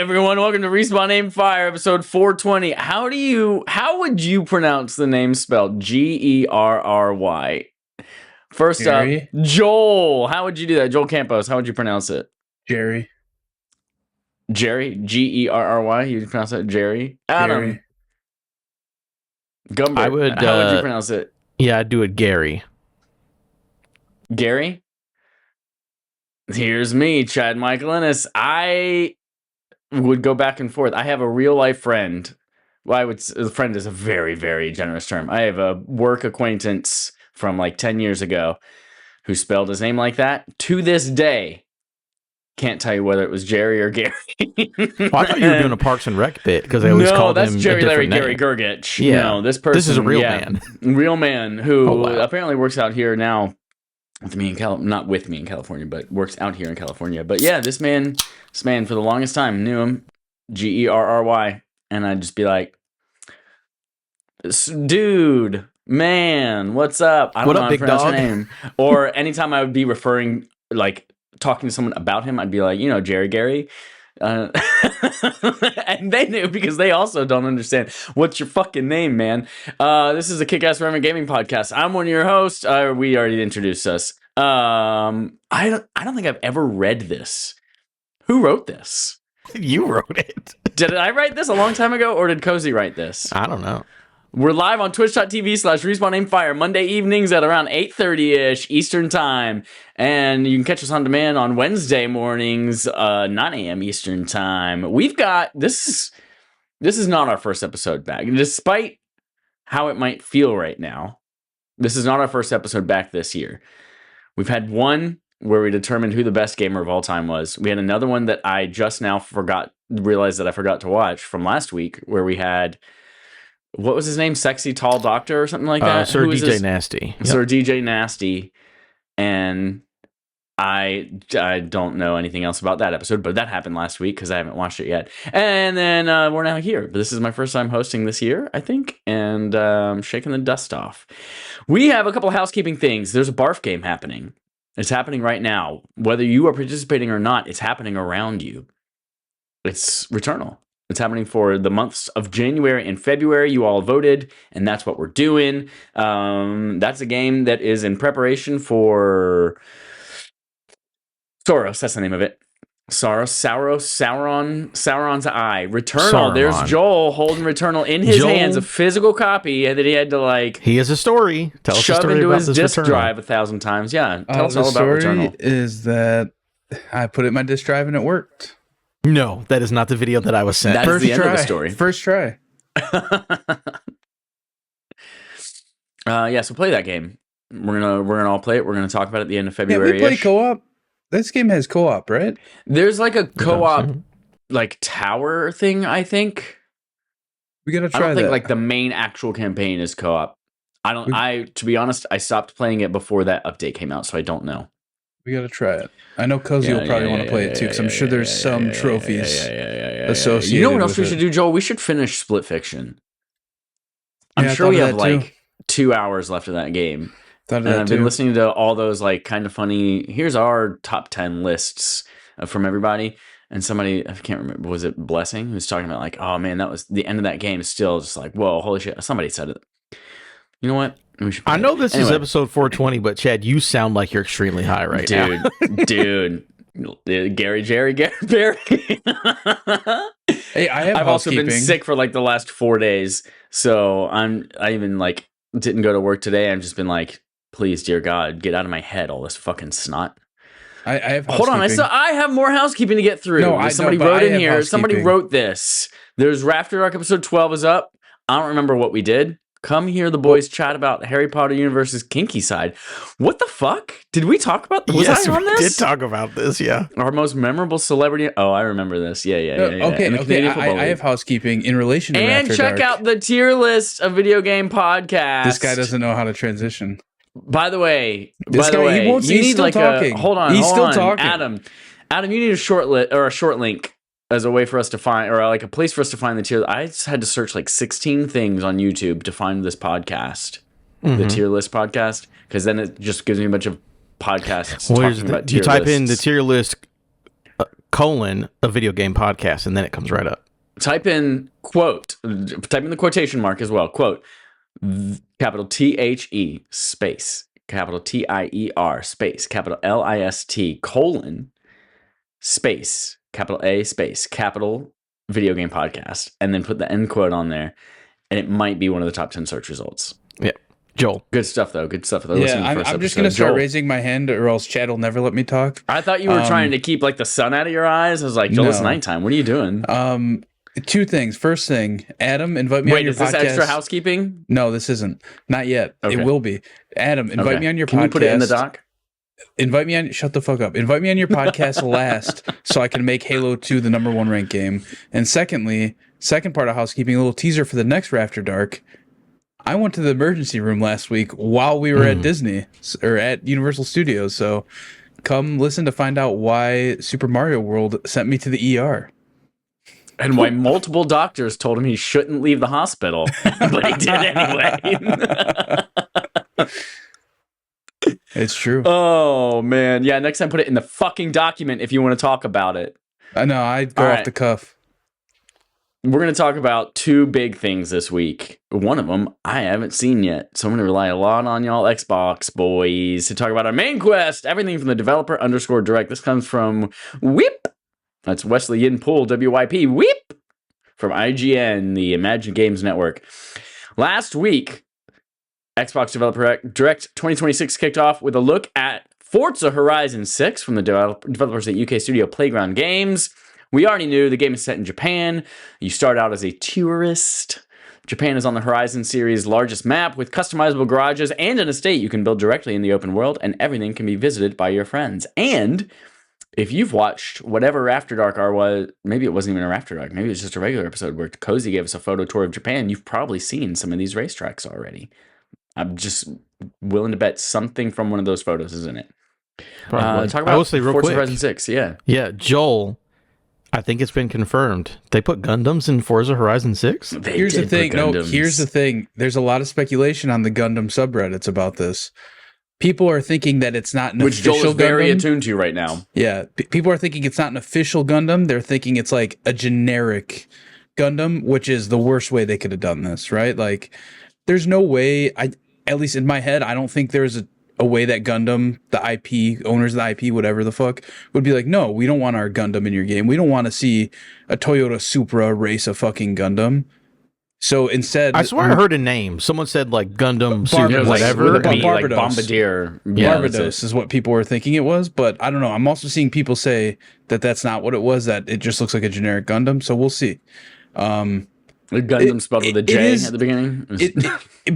everyone, welcome to Respawn Aim Fire, episode 420. How would you pronounce the name spelled? Gerry? First Jerry? up, Joel. How would you do that? Joel Campos, how would you pronounce it? Jerry. Jerry? Gerry? You pronounce that Jerry? Adam. Jerry. Gumbert. I would, how would you pronounce it? Yeah, I'd do it Gary. Gary? Here's me, Chad Michael Ennis. I would go back and forth. I have a real life friend. Well, friend is a very, very generous term. I have a work acquaintance from like 10 years ago who spelled his name like that. To this day, can't tell you whether it was Jerry or Gary. Well, I thought you were doing a Parks and Rec bit because I always called him Jerry a Larry different Gary name. Gergich. Yeah. No, this person. This is a real man. Real man who Oh, wow. apparently works out here now with me in not with me in California, but works out here in California. But yeah, this man for the longest time knew him, Gerry, and I'd just be like, dude, man, what's up? I don't know how to pronounce your name. Or anytime I would be referring, like talking to someone about him, I'd be like, Jerry Gary. And they knew because they also don't understand what's your fucking name, man. This is a Kick-Ass Remnant Gaming podcast. I'm one of your hosts. We already introduced us. I don't think I've ever read this. Who wrote this? You wrote it. Did I write this a long time ago, or did Cozy write this? I don't know. We're live on twitch.tv/RespawnAimFire Monday evenings at around 8:30ish Eastern time. And you can catch us on demand on Wednesday mornings, 9 a.m. Eastern time. We've got, this is not our first episode back. Despite how it might feel right now, this is not our first episode back this year. We've had one where we determined who the best gamer of all time was. We had another one that I just now realized that I forgot to watch from last week, where we had, what was his name? Sexy Tall Doctor or something like that? Sir DJ Nasty. Yep. Sir DJ Nasty. And I don't know anything else about that episode, but that happened last week because I haven't watched it yet. And then we're now here. But this is my first time hosting this year, I think, and shaking the dust off. We have a couple of housekeeping things. There's a barf game happening. It's happening right now. Whether you are participating or not, it's happening around you. It's Returnal. It's happening for the months of January and February. You all voted, and that's what we're doing. That's a game that is in preparation for Soros. That's the name of it. Sauron's Eye. Returnal. Sauron. There's Joel holding Returnal in his hands, a physical copy, and that he had to He has a story. Tell us a shove story into about his this disk Returnal. drive 1,000 times. Yeah, tell us The all about story Returnal. is that I put it in my disk drive and it worked. No, that is not the video that I was sent. That's the end of the story. First try. So play that game. We're gonna all play it. We're gonna talk about it at the end of Yeah, February. we play co-op. This game has co-op, right? There's like a co-op tower thing, I think. We gotta I try don't think that. like the main actual campaign is co-op. To be honest, I stopped playing it before that update came out, so I don't know. We gotta try it. I know Cozy will probably want to play it too, because I'm sure there's some trophies associated. You know what else with we it. should do, Joel? We should finish Split Fiction. I'm Yeah, I sure we thought have of that too. like 2 hours left of that game. Thought of And that I've been too. listening to all those like kind of funny, here's our top 10 lists from everybody. And somebody, I can't remember, was it Blessing, who was talking about like, oh man, that was the end of that game is still just like, whoa, holy shit. Somebody said it. You know what? We should I play know it. this is episode 420, but Chad, you sound like you're extremely high right now. Dude. Jerry. Hey, I've also been sick for like the last 4 days. So I even like didn't go to work today. I've just been like, please, dear God, get out of my head all this fucking snot. I have Hold on, I have more housekeeping to get through. No, Somebody wrote in here. Somebody wrote this. There's Rafter Arc episode 12 is up. I don't remember what we did. Come hear the boys chat about Harry Potter Universe's kinky side. What the fuck? Did we talk about this? Yes, I on we this? did talk about this, yeah. Our most memorable celebrity. Oh, I remember this. Yeah. Okay, In the Canadian Football I League. have housekeeping in relation to And Rafter check Dark. out the tier list of video game podcasts. This guy doesn't know how to transition. By the way, he won't. you He's need still like talking. hold on. He's still talking. Adam, you need a short link as a way for us to find, or like a place for us to find the tier. I just had to search like 16 things on YouTube to find this podcast, the tier list podcast, because then it just gives me a bunch of podcasts talking about tier you type lists. in the tier list colon a video game podcast, and then it comes right up. Type in the quotation mark as well. Quote, capital THE space, capital TIER space, capital LIST colon space, capital A space, capital video game podcast, and then put the end quote on there, and it might be one of the top 10 search results. Yeah. Joel. Good stuff, though. Good stuff. Yeah, I'm just going to start raising my hand, or else Chad will never let me talk. I thought you were trying to keep like the sun out of your eyes. I was like, Joel, it's nighttime. What are you doing? Two things. First thing, Adam, invite me on your podcast. Wait, is this extra housekeeping? No, this isn't. Not yet. Okay. It will be. Adam, invite me on your podcast. Can you put it in the doc? Invite me on. Shut the fuck up. Invite me on your podcast last, so I can make Halo 2 the #1 ranked game. And secondly, second part of housekeeping, a little teaser for the next Rafter Dark. I went to the emergency room last week while we were at Disney or at Universal Studios. So come listen to find out why Super Mario World sent me to the ER. And why multiple doctors told him he shouldn't leave the hospital, but he did anyway. It's true. Oh, man. Yeah, next time put it in the fucking document if you want to talk about it. I know, I go off the cuff. We're going to talk about two big things this week. One of them I haven't seen yet, so I'm going to rely a lot on y'all Xbox boys to talk about our main quest, everything from the developer_direct. This comes from Whip. That's Wesley Yin Pool, WYP. Whip! From IGN, the Imagine Games Network. Last week, Xbox Developer Direct 2026 kicked off with a look at Forza Horizon 6 from the developers at UK studio Playground Games. We already knew the game is set in Japan. You start out as a tourist. Japan is on the Horizon series' largest map with customizable garages and an estate you can build directly in the open world, and everything can be visited by your friends. And if you've watched whatever After Dark was, maybe it wasn't even a After Dark, maybe it was just a regular episode where Cozy gave us a photo tour of Japan, you've probably seen some of these racetracks already. I'm just willing to bet something from one of those photos is in it. Talk about I will say real Forza quick. Horizon 6, yeah. Yeah, Joel, I think it's been confirmed. They put Gundams in Forza Horizon 6? Here's the thing. No, here's the thing. There's a lot of speculation on the Gundam subreddits about this. People are thinking that it's not an official Gundam. Which Joel is very attuned to right now. Yeah. People are thinking it's not an official Gundam. They're thinking it's like a generic Gundam, which is the worst way they could have done this, right? Like, there's no way, at least in my head, I don't think there's a way that Gundam, the IP, owners of the IP, whatever the fuck, would be like, no, we don't want our Gundam in your game. We don't want to see a Toyota Supra race a fucking Gundam. So instead... I swear I heard a name. Someone said like Gundam, whatever. Like Bombardier. Yeah, Barbados is what people were thinking it was, but I don't know. I'm also seeing people say that that's not what it was, that it just looks like a generic Gundam, so we'll see. The Gundam spelled with a J at the beginning.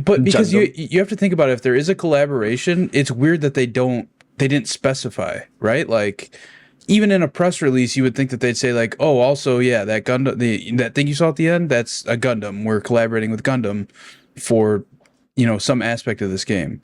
But because you have to think about it, if there is a collaboration, it's weird that they didn't specify, right? Like, even in a press release, you would think that they'd say like, oh, also, yeah, that Gundam, that thing you saw at the end, that's a Gundam. We're collaborating with Gundam for, some aspect of this game.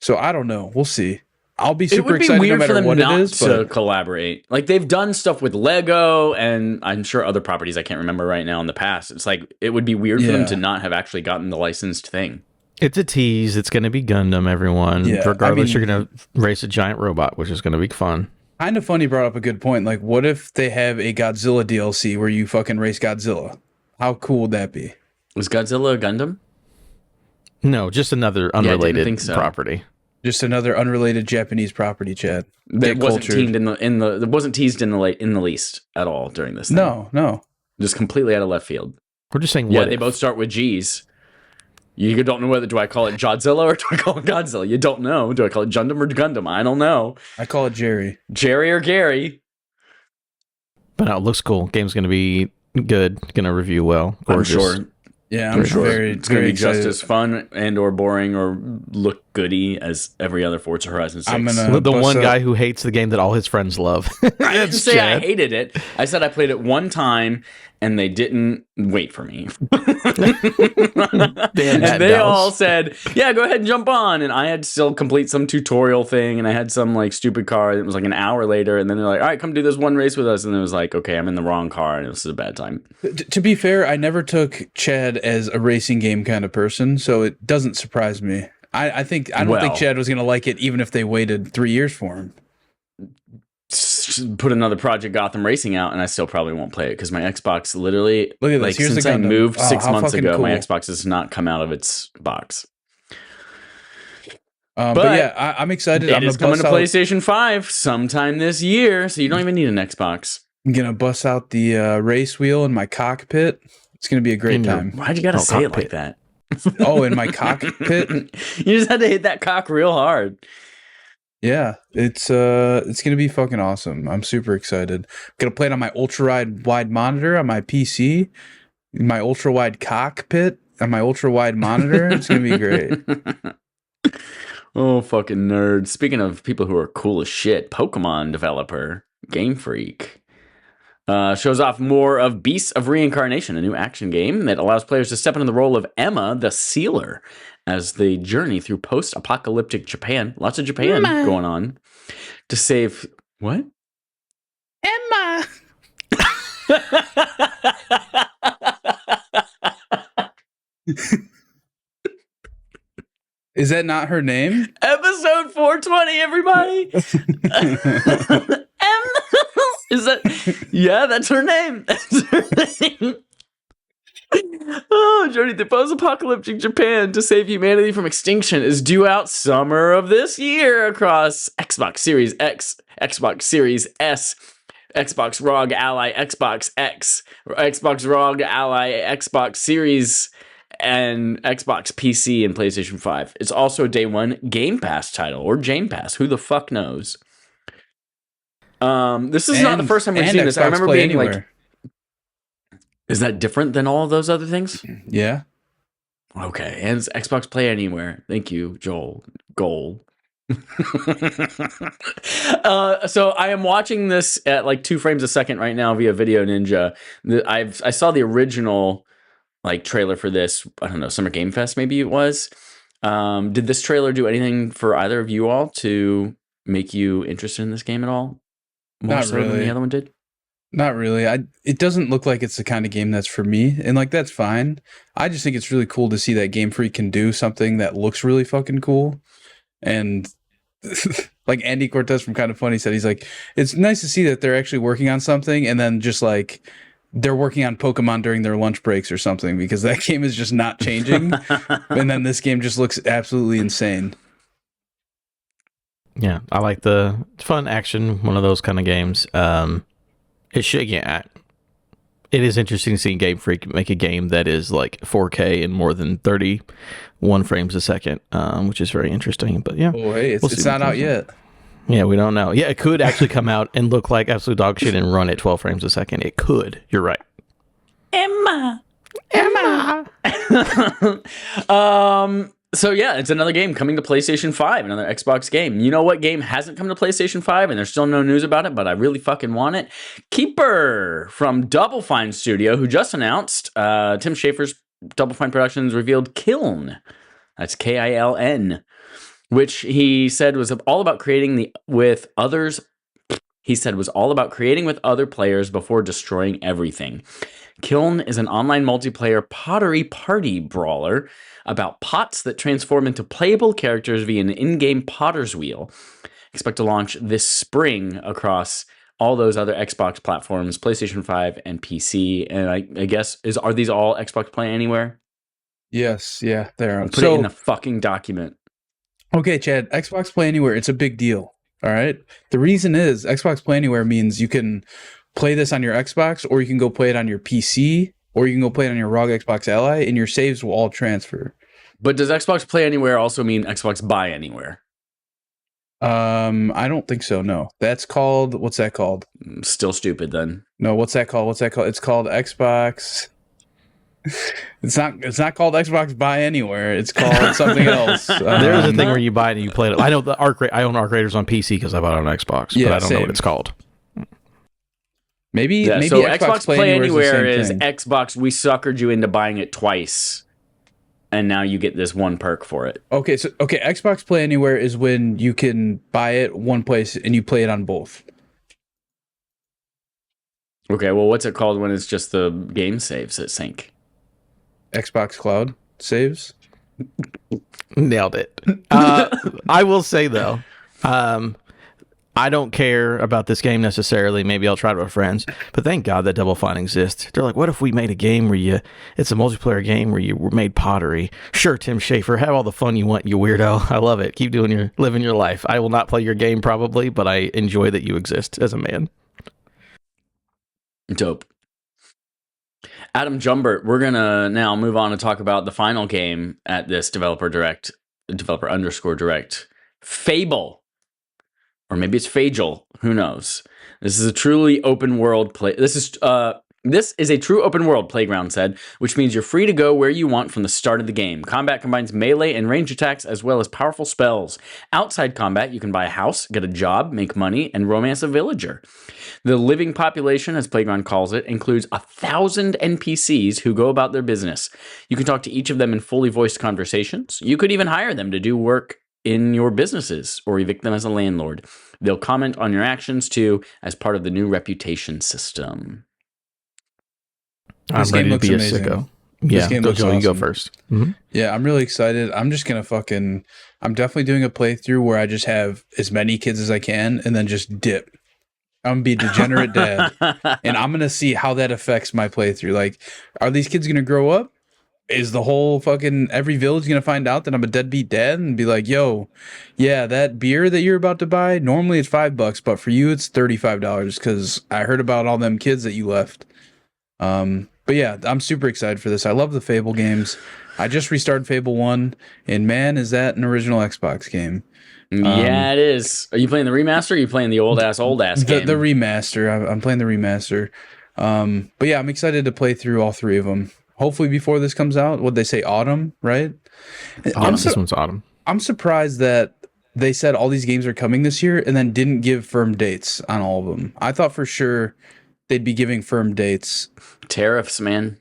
So I don't know. We'll see. I'll be super excited no matter what it is. To collaborate, like they've done stuff with Lego and I'm sure other properties I can't remember right now in the past. It's like it would be weird for them to not have actually gotten the licensed thing. It's a tease. It's going to be Gundam, everyone. Yeah, regardless, you're going to race a giant robot, which is going to be fun. Kind of funny. Brought up a good point. Like, what if they have a Godzilla DLC where you fucking race Godzilla? How cool would that be? Was Godzilla a Gundam? No, just another unrelated property. Just another unrelated Japanese property, Chad. That wasn't teased it wasn't teased in the least at all during this thing. No. Just completely out of left field. We're just saying they both start with G's. You don't know whether do I call it Jodzilla or do I call it Godzilla. You don't know. Do I call it Gundam or Gundam? I don't know. I call it Jerry. Jerry or Gary. But no, it looks cool. Game's going to be good. Going to review well. Gorgeous. I'm sure. Yeah, I'm sure it's going to be just as fun and or boring or look goody as every other Forza Horizon 6. The one guy who hates the game that all his friends love. I didn't say I hated it. I said I played it one time and they didn't wait for me. They all said, yeah, go ahead and jump on. And I had to still complete some tutorial thing and I had some like stupid car. It was like an hour later. And then they're like, all right, come do this one race with us. And it was like, okay, I'm in the wrong car and this is a bad time. To be fair, I never took Chad as a racing game kind of person. So it doesn't surprise me. I don't think Chad was going to like it even if they waited 3 years for him. put another Project Gotham Racing out, and I still probably won't play it because my Xbox literally, Look at this. Here's since the I Gundam. moved Oh, 6 months ago, cool. my Xbox has not come out of its box. But yeah, I'm excited. It is coming to PlayStation 5 sometime this year, so you don't even need an Xbox. I'm gonna bust out the race wheel in my cockpit. It's gonna be a great time. Why'd you gotta say it like that? Oh, in my cockpit? You just had to hit that cock real hard. Yeah, it's gonna be fucking awesome. I'm super excited. I'm gonna play it on my ultra wide monitor on my PC, my ultra wide cockpit on my ultra wide monitor. It's gonna be great. Oh, fucking nerds. Speaking of people who are cool as shit, Pokemon developer Game Freak shows off more of Beasts of Reincarnation, a new action game that allows players to step into the role of Emma the Sealer as they journey through post-apocalyptic Japan. Lots of Japan going on to save... What? Emma! Is that not her name? Episode 420, everybody. Is that? Yeah, that's her name. That's her name. Oh, journey through post-apocalyptic Japan to save humanity from extinction is due out summer of this year across Xbox Series X, Xbox Series S, Xbox ROG Ally, Xbox X, Xbox ROG Ally, Xbox Series, and Xbox PC and PlayStation 5. It's also a day one Game Pass title, or Jane Pass. Who the fuck knows? This is not the first time we've seen this. I remember being like, is that different than all of those other things? Yeah. Okay, and it's Xbox Play Anywhere. Thank you, Joel. Goal. So I am watching this at like 2 frames a second right now via Video Ninja. I saw the original like trailer for this. I don't know, Summer Game Fest maybe it was. Did this trailer do anything for either of you all to make you interested in this game at all? More Not so really. than the other one did? Not really. It doesn't look like it's the kind of game that's for me, and like that's fine. I just think it's really cool to see that Game Freak can do something that looks really fucking cool. And like Andy Cortez from Kind of Funny said, he's like, it's nice to see that they're actually working on something, and then just like they're working on Pokemon during their lunch breaks or something, because that game is just not changing. And then this game just looks absolutely insane. Yeah, I like the fun action, one of those kind of games. It should, yeah. It is interesting to see Game Freak make a game that is like 4K and more than 31 frames a second, which is very interesting. But yeah, oh hey, it's not out yet. Yeah, we don't know. Yeah, it could actually come out and look like absolute dog shit and run at 12 frames a second. It could. You're right. Emma. So yeah, it's another game coming to PlayStation 5, another Xbox game. You know what game hasn't come to PlayStation 5 and there's still no news about it, but I really fucking want it? Keeper from Double Fine Studio, who just announced Tim Schafer's Double Fine Productions revealed Kiln. That's Kiln, which he said was all about creating with others. He said was all about creating with other players before destroying everything. Kiln is an online multiplayer pottery party brawler about pots that transform into playable characters via an in-game potter's wheel. Expect to launch this spring across all those other Xbox platforms, PlayStation 5 and PC. And I guess, are these all Xbox Play Anywhere? Yes, yeah, they are. Put it in the fucking document. Okay, Chad, Xbox Play Anywhere, it's a big deal. All right. The reason is Xbox Play Anywhere means you can play this on your Xbox, or you can go play it on your PC, or you can go play it on your ROG Xbox Ally, and your saves will all transfer. But does Xbox Play Anywhere also mean Xbox Buy Anywhere? I don't think so. No, that's called, what's that called? Still stupid then. No, what's that called? It's called Xbox. It's not called Xbox Buy Anywhere. It's called something else. There's a thing where you buy it and you play it. I know I own Arc Raiders on PC because I bought it on Xbox, but I don't know what it's called. Maybe so Xbox Play Anywhere is Xbox. We suckered you into buying it twice, and now you get this one perk for it. Okay, Xbox Play Anywhere is when you can buy it one place and you play it on both. Okay, well, what's it called when it's just the game saves that sync? Xbox Cloud saves. Nailed it. I will say though, I I don't care about this game necessarily. Maybe I'll try it with friends. But thank God that Double Fine exists. They're like, what if we made a game where it's a multiplayer game where you made pottery? Sure, Tim Schafer, have all the fun you want, you weirdo. I love it. Keep living your life. I will not play your game probably, but I enjoy that you exist as a man. Dope. Adam Jumbert, we're going to now move on to talk about the final game at this developer _ direct, Fable. Or maybe it's Fable. Who knows? This is a truly open world play. This is a true open world, Playground said, which means you're free to go where you want from the start of the game. Combat combines melee and range attacks as well as powerful spells. Outside combat, you can buy a house, get a job, make money, and romance a villager. The living population, as Playground calls it, includes 1,000 NPCs who go about their business. You can talk to each of them in fully voiced conversations. You could even hire them to do work in your businesses or evict them as a landlord. They'll comment on your actions too as part of the new reputation system. I'm ready to be a sicko. Yeah, you go first. Mm-hmm. Yeah, I'm really excited. I'm just going to I'm definitely doing a playthrough where I just have as many kids as I can and then just dip. I'm going to be a degenerate dad. And I'm going to see how that affects my playthrough. Like, are these kids going to grow up? Is the whole every village going to find out that I'm a deadbeat dad and be like, yo, yeah, that beer that you're about to buy, normally it's $5, but for you, it's $35 because I heard about all them kids that you left. But yeah, I'm super excited for this. I love the Fable games. I just restarted Fable 1, and man, is that an original Xbox game. Yeah, it is. Are you playing the remaster or are you playing the old ass game? The remaster. I'm playing the remaster. But yeah, I'm excited to play through all three of them. Hopefully before this comes out. What'd they say? Autumn, right? This one's autumn. I'm surprised that they said all these games are coming this year and then didn't give firm dates on all of them. I thought for sure they'd be giving firm dates. Tariffs, man.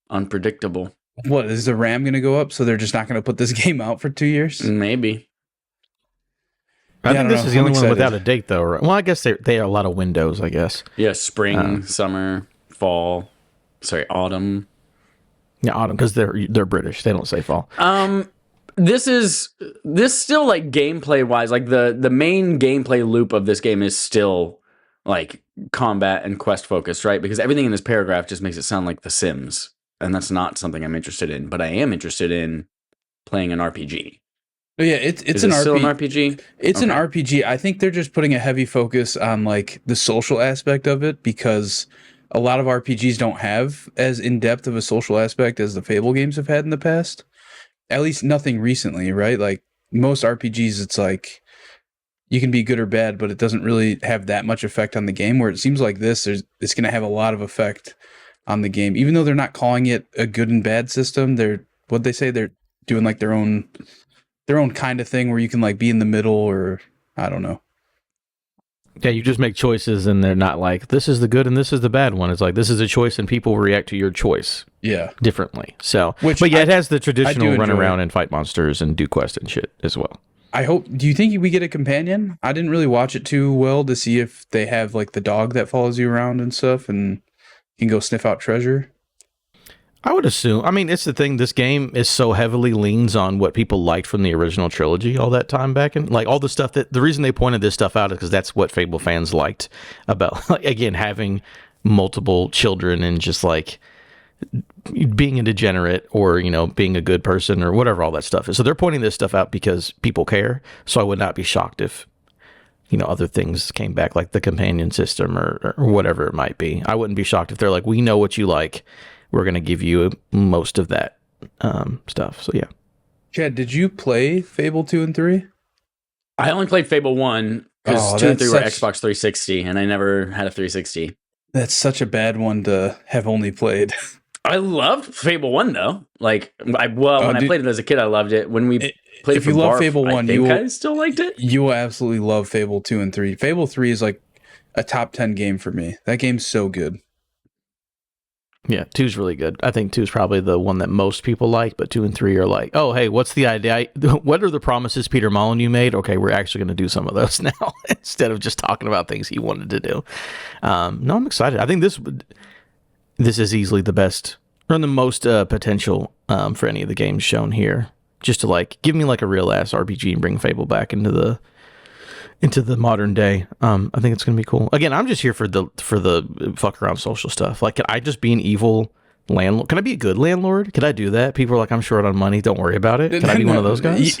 Unpredictable. What, is the RAM going to go up so they're just not going to put this game out for 2 years? Maybe. I think this is the only one without a date, though, right? Well, I guess they are a lot of windows, I guess. Yeah, spring, summer, fall. Sorry, autumn. Yeah, autumn, because they're British. They don't say fall. This still, like, gameplay wise, like the main gameplay loop of this game is still like combat and quest focused, right? Because everything in this paragraph just makes it sound like The Sims, and that's not something I'm interested in. But I am interested in playing an RPG. Yeah, it's still an RPG. It's an RPG. I think they're just putting a heavy focus on like the social aspect of it because a lot of RPGs don't have as in-depth of a social aspect as the Fable games have had in the past. At least nothing recently, right? Like most RPGs, it's like you can be good or bad, but it doesn't really have that much effect on the game. Where it seems like it's going to have a lot of effect on the game, even though they're not calling it a good and bad system. They're doing like their own kind of thing where you can like be in the middle, or I don't know. Yeah, you just make choices and they're not like, this is the good and this is the bad one. It's like, this is a choice and people react to your choice differently. So, it has the traditional run around and fight monsters and do quests and shit as well. Do you think we get a companion? I didn't really watch it too well to see if they have like the dog that follows you around and stuff and you can go sniff out treasure. I would assume. I mean, it's the thing. This game is so heavily leans on what people liked from the original trilogy all that time back, and like all the stuff the reason they pointed this stuff out is because that's what Fable fans liked about, like, again, having multiple children and just like being a degenerate or being a good person or whatever all that stuff is. So they're pointing this stuff out because people care. So I would not be shocked if other things came back, like the companion system or whatever it might be. I wouldn't be shocked if they're like, we know what you like. We're going to give you most of that stuff. So, yeah. Chad, did you play Fable 2 and 3? I only played Fable 1 because 2 and 3 were Xbox 360, and I never had a 360. That's such a bad one to have only played. I loved Fable 1, though. Like, when I played it as a kid, I loved it. When we played if you love Fable 1, I still liked it. You will absolutely love Fable 2 and 3. Fable 3 is like a top 10 game for me. That game's so good. Yeah, 2's really good. I think 2's probably the one that most people like, but 2 and 3 are like, oh, hey, what's the idea? What are the promises Peter Molyneux made? Okay, we're actually going to do some of those now instead of just talking about things he wanted to do. No, I'm excited. I think this is easily the best or the most potential for any of the games shown here. Just to like give me like a real ass RPG and bring Fable back into into the modern day. I think it's gonna be cool. Again, I'm just here for the fuck around social stuff. Like, can I just be an evil landlord? Can I be a good landlord? Could I do that? People are like, I'm short on money. Don't worry about it. Can I be one of those guys?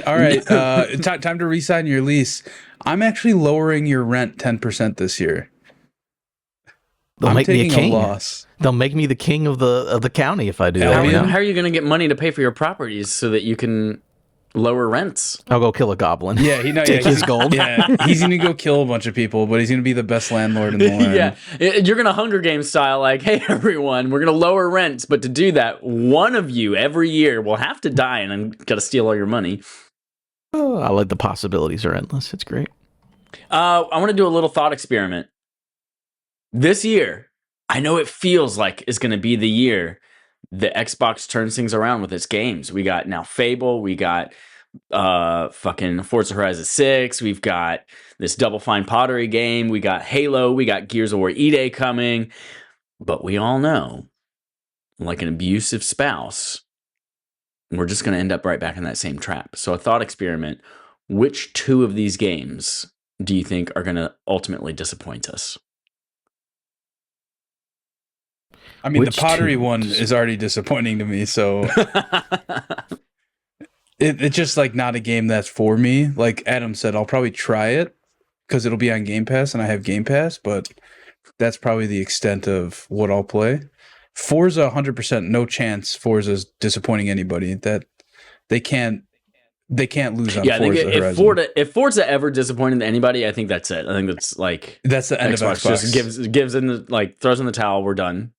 All right. Time to re-sign your lease. I'm actually lowering your rent 10% this year. They'll I'm make me a taking king. loss. They'll make me the king of the county if I do Hell that. yeah. How are you going to get money to pay for your properties so that you can lower rents? I'll go kill a goblin. Yeah, Take his gold. Yeah, he's gonna go kill a bunch of people, but he's gonna be the best landlord in the land. Yeah, you're going to Hunger Games style, like, hey, everyone, we're going to lower rents. But to do that, one of you every year will have to die and then got to steal all your money. Oh, I like the possibilities are endless. It's great. I want to do a little thought experiment. This year, I know it feels like it's going to be the year the Xbox turns things around with its games. We got now Fable, we got fucking Forza Horizon 6, we've got this Double Fine Pottery game, we got Halo, we got Gears of War E-Day coming. But we all know, like an abusive spouse, we're just going to end up right back in that same trap. So a thought experiment, which two of these games do you think are going to ultimately disappoint us? I mean, Which the pottery two? one is already disappointing to me, so it's just like not a game that's for me. Like Adam said, I'll probably try it because it'll be on Game Pass and I have Game Pass, but that's probably the extent of what I'll play. Forza, 100%, no chance Forza's disappointing anybody. That they can't lose on Yeah, I think Forza if Horizon. Forza ever disappointed anybody, I think that's it. I think that's like That's the end of Xbox Xbox. just gives in the like throws in the towel. We're done.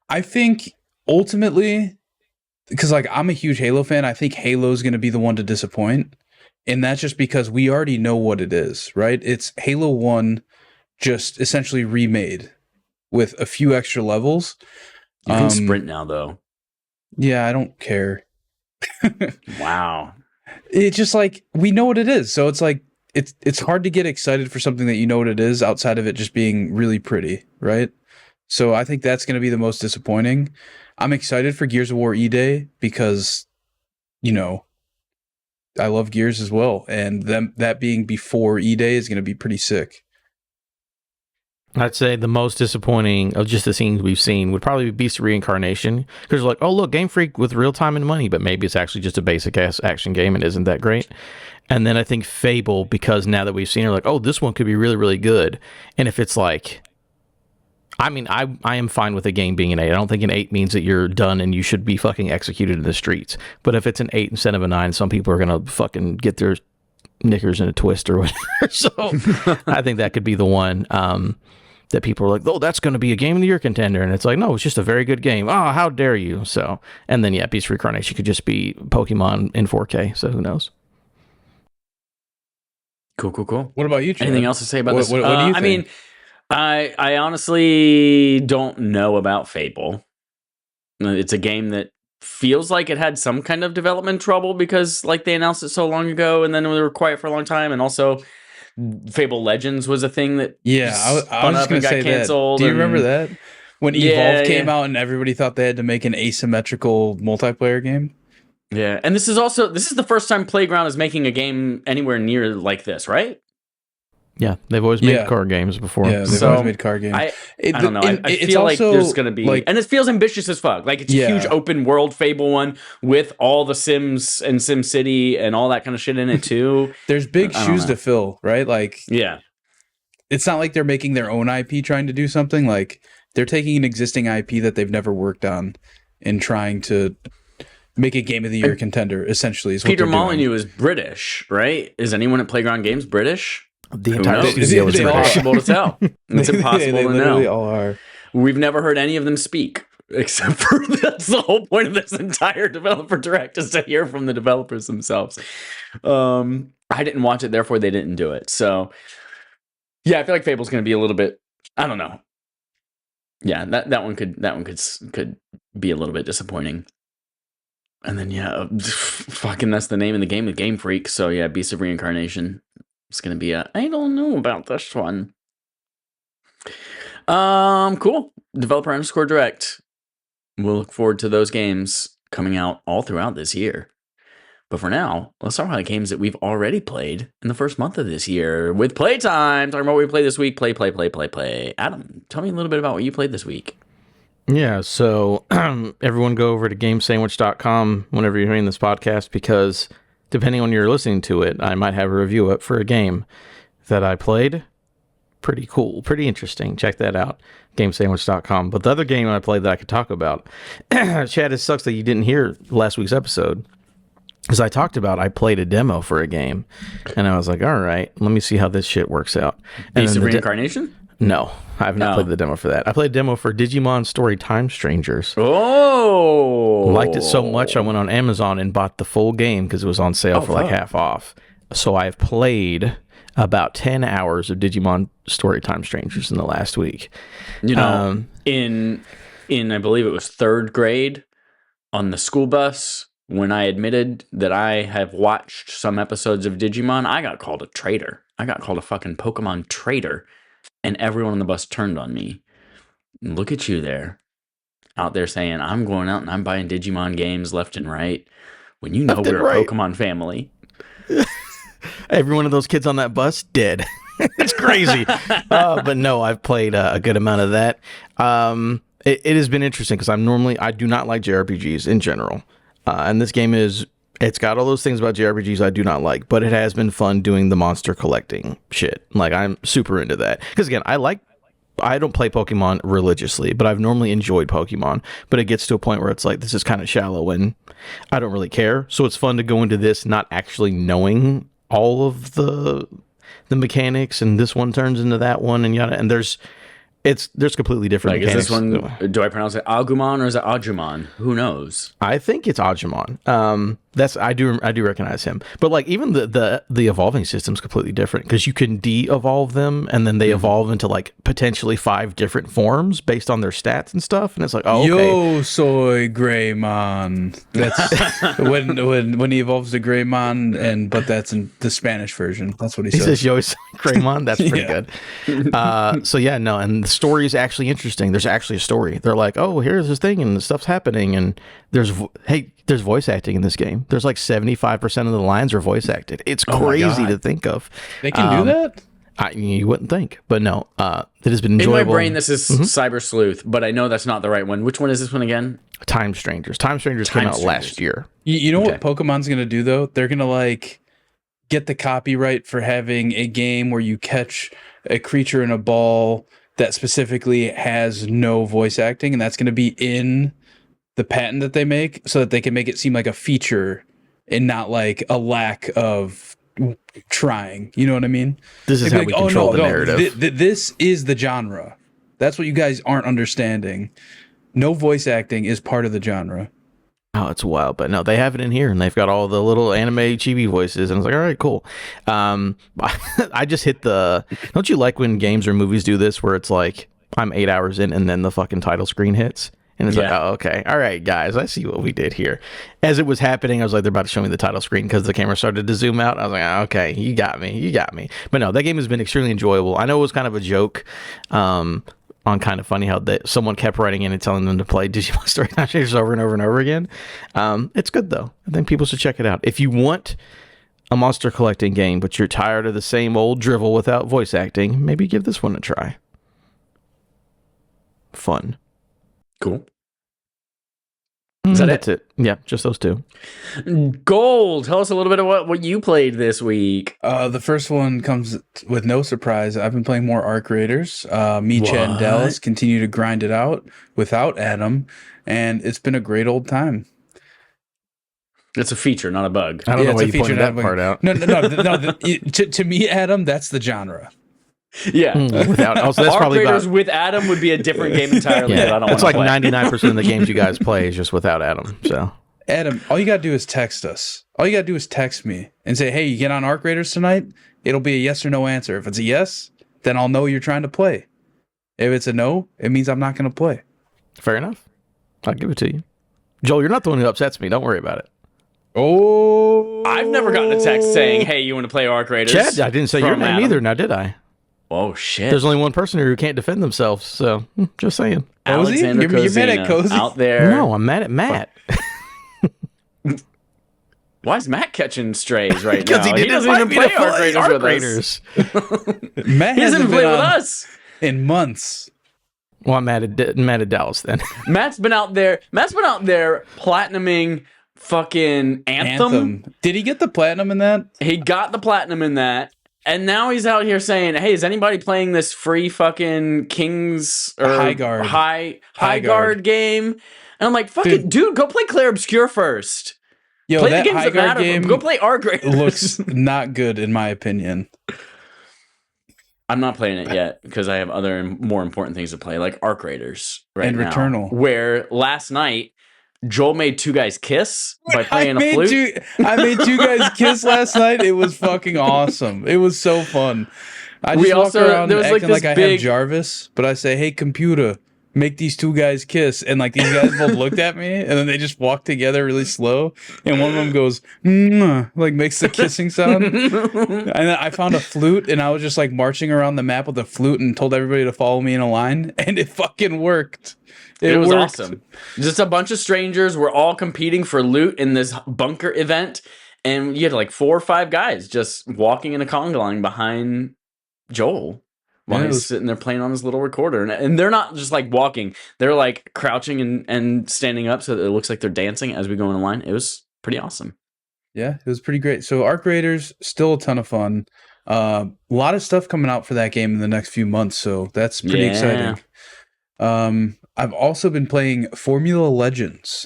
I think ultimately, because like I'm a huge Halo fan, I think Halo's going to be the one to disappoint. And that's just because we already know what it is, right? It's Halo 1 just essentially remade with a few extra levels. You can sprint now, though. Yeah, I don't care. Wow. It's just like we know what it is. So it's like it's hard to get excited for something that you know what it is outside of it just being really pretty, right? So I think that's going to be the most disappointing. I'm excited for Gears of War E-Day because, you know, I love Gears as well, and that being before E-Day is going to be pretty sick. I'd say the most disappointing of just the scenes we've seen would probably be Beast of Reincarnation. Because like, oh look, Game Freak with real time and money, but maybe it's actually just a basic ass action game and isn't that great. And then I think Fable, because now that we've seen it, like, oh, this one could be really, really good. And if it's like, I mean, I am fine with a game being an 8. I don't think an 8 means that you're done and you should be fucking executed in the streets. But if it's an 8 instead of a 9, some people are gonna fucking get their knickers in a twist or whatever. So I think that could be the one that people are like, oh, that's going to be a game of the year contender. And it's like, no, it's just a very good game. Oh, how dare you? So, and then, yeah, Beast of Reincarnation could just be Pokemon in 4K. So who knows? Cool. What about you, Chad? Anything else to say about this? What do you think? I mean, I honestly don't know about Fable. It's a game that feels like it had some kind of development trouble because like they announced it so long ago and then they were quiet for a long time, and also Fable Legends was a thing that I was spun just up going and to got say canceled. that. Do you remember that? When Yeah, Evolve came yeah. out and everybody thought they had to make an asymmetrical multiplayer game? Yeah, and this is the first time Playground is making a game anywhere near like this, right? Yeah, they've always made card games before. Yeah, they've So, always made card games. I don't know. I It's feel like also, there's going to be... like, and it feels ambitious as fuck. Like, it's a huge open world Fable one with all the Sims and Sim City and all that kind of shit in it, too. there's big I don't shoes know. to fill, right? Like, Yeah. it's not like they're making their own IP trying to do something. Like, they're taking an existing IP that they've never worked on and trying to make a Game of the Year contender, essentially, is what Peter they're doing. Molyneux is British, right? Is anyone at Playground Games British? The Who entire knows? studio is They all British. are. Impossible to tell. It's impossible they to literally know. all are. We've never heard any of them speak, except for that's the whole point of this entire developer direct is to hear from the developers themselves. I didn't watch it, therefore they didn't do it. So yeah, I feel like Fable's going to be a little bit. I don't know. Yeah, that one could be a little bit disappointing. And then fucking that's the name of the game with Game Freak. So yeah, Beast of Reincarnation. It's going to be I don't know about this one. Cool. Developer _ direct. We'll look forward to those games coming out all throughout this year. But for now, let's talk about the games that we've already played in the first month of this year with playtime. Talking about what we played this week. Play. Adam, tell me a little bit about what you played this week. Yeah, so everyone go over to gamesandwich.com whenever you're hearing this podcast, because depending on you're listening to it, I might have a review up for a game that I played. Pretty cool, pretty interesting. Check that out, gamesandwich.com. But the other game I played that I could talk about, Chad, it sucks that you didn't hear last week's episode. Because I talked about, I played a demo for a game, and I was like, all right, let me see how this shit works out. Piece of Reincarnation? No, I have not played the demo for that. I played a demo for Digimon Story Time Strangers. Oh! Liked it so much, I went on Amazon and bought the full game because it was on sale for like half off. So I've played about 10 hours of Digimon Story Time Strangers in the last week. You know, in I believe it was 3rd grade, on the school bus, when I admitted that I have watched some episodes of Digimon, I got called a traitor. I got called a fucking Pokemon traitor. And everyone on the bus turned on me. Look at you there. Out there saying, I'm going out and I'm buying Digimon games left and right. When you know we're a Pokemon family. Every one of those kids on that bus, dead. It's crazy. But no, I've played a good amount of that. It has been interesting because I do not like JRPGs in general. And this game it's got all those things about JRPGs I do not like, but it has been fun doing the monster collecting shit. Like, I'm super into that. Because again, I don't play Pokemon religiously, but I've normally enjoyed Pokemon. But it gets to a point where it's like, this is kind of shallow and I don't really care. So it's fun to go into this not actually knowing all of the mechanics, and this one turns into that one, and yada. And there's completely different mechanics. Is this one, do I pronounce it Agumon or is it Ajumon? Who knows? I think it's Ajumon. I do recognize him. But like, even the evolving system's completely different, because you can de-evolve them and then they evolve into like potentially 5 different forms based on their stats and stuff. And it's like, oh, okay. Yo soy Greymon. That's when he evolves to Greymon, but that's in the Spanish version. That's what he says. He says yo soy Greymon. That's pretty good. So yeah, no, and the story is actually interesting. There's actually a story. They're like, oh, here's this thing and stuff's happening, and there's voice acting in this game. There's like 75% of the lines are voice acted. It's crazy to think of. They can do that? You wouldn't think, but no, it has been enjoyable. In my brain, this is Cyber Sleuth, but I know that's not the right one. Which one is this one again? Time Strangers. Time Strangers came out last year. You know what Pokemon's going to do, though? They're going to like get the copyright for having a game where you catch a creature in a ball that specifically has no voice acting, and that's going to be in the patent that they make, so that they can make it seem like a feature and not like a lack of trying. You know what I mean? This is how we control the narrative. This is the genre. That's what you guys aren't understanding. No voice acting is part of the genre. Oh, it's wild. But no, they have it in here, and they've got all the little anime chibi voices, and I was like, all right, cool. I just hit don't you like when games or movies do this, where it's like, I'm 8 hours in, and then the fucking title screen hits? And it's like, oh, okay. All right, guys, I see what we did here. As it was happening, I was like, they're about to show me the title screen because the camera started to zoom out. I was like, oh, okay, you got me. But no, that game has been extremely enjoyable. I know it was kind of a joke on Kind of Funny how someone kept writing in and telling them to play Digimon Story Time Strangers over and over and over again. It's good, though. I think people should check it out. If you want a monster collecting game, but you're tired of the same old drivel without voice acting, maybe give this one a try. Fun. Cool. Is that That's it? Yeah, just those 2. Gold, tell us a little bit of what you played this week. The first one comes with no surprise. I've been playing more Arc Raiders. Me, Chad, and Dallas continue to grind it out without Adam, and it's been a great old time. It's a feature, not a bug. I don't know why you pointed that part out. No. To me, Adam, that's the genre. Yeah, without also that's Arc probably Raiders with Adam would be a different game entirely. That I don't it's like play. 99% of the games you guys play is just without Adam. So Adam, all you gotta do is text us. All you gotta do is text me and say, "Hey, you get on Arc Raiders tonight?" It'll be a yes or no answer. If it's a yes, then I'll know you're trying to play. If it's a no, it means I'm not gonna play. Fair enough. I'll give it to you, Joel. You're not the one who upsets me. Don't worry about it. Oh, I've never gotten a text saying, "Hey, you want to play Arc Raiders?" Chad, I didn't say your name either. Now, did I? Oh shit! There's only one person here who can't defend themselves. So just saying. Alexander You're mad at Cozy? out there. No, I'm mad at Matt. Why is Matt catching strays right Because now? he doesn't even play Arc Raiders with us. Matt He doesn't hasn't play been with on us. in months. Well, I'm mad at Dallas then. Matt's been out there platinuming fucking Anthem. Did he get the platinum in that? He got the platinum in that. And now he's out here saying, "Hey, is anybody playing this free fucking Kings or High Guard. High Guard game?" And I'm like, "Fuck it, dude, go play Clair Obscure first. Yo, Play the that games High that Guard matter. game Go play Arc Raiders." looks not good in my opinion. I'm not playing it yet because I have other more important things to play, like Arc Raiders right And now. Returnal. Where last night Joel made two guys kiss by playing a flute. I made two guys kiss last night. It was fucking awesome. It was so fun. I just walk around acting like I have Jarvis, but I say, "Hey, computer, make these two guys kiss." And like these guys both looked at me, and then they just walk together really slow. And one of them goes, "Mwah," like makes the kissing sound. And then I found a flute, and I was just like marching around the map with a flute and told everybody to follow me in a line, and it fucking worked. It was worked. awesome. Just a bunch of strangers were all competing for loot in this bunker event, and you had like 4 or 5 guys just walking in a conga line behind Joel while he's sitting there playing on his little recorder. And they're not just like walking, they're like crouching and standing up so that it looks like they're dancing as we go in a line. It was pretty awesome. Yeah, it was pretty great. So Arc Raiders, still a ton of fun. A lot of stuff coming out for that game in the next few months, so that's pretty exciting. I've also been playing Formula Legends.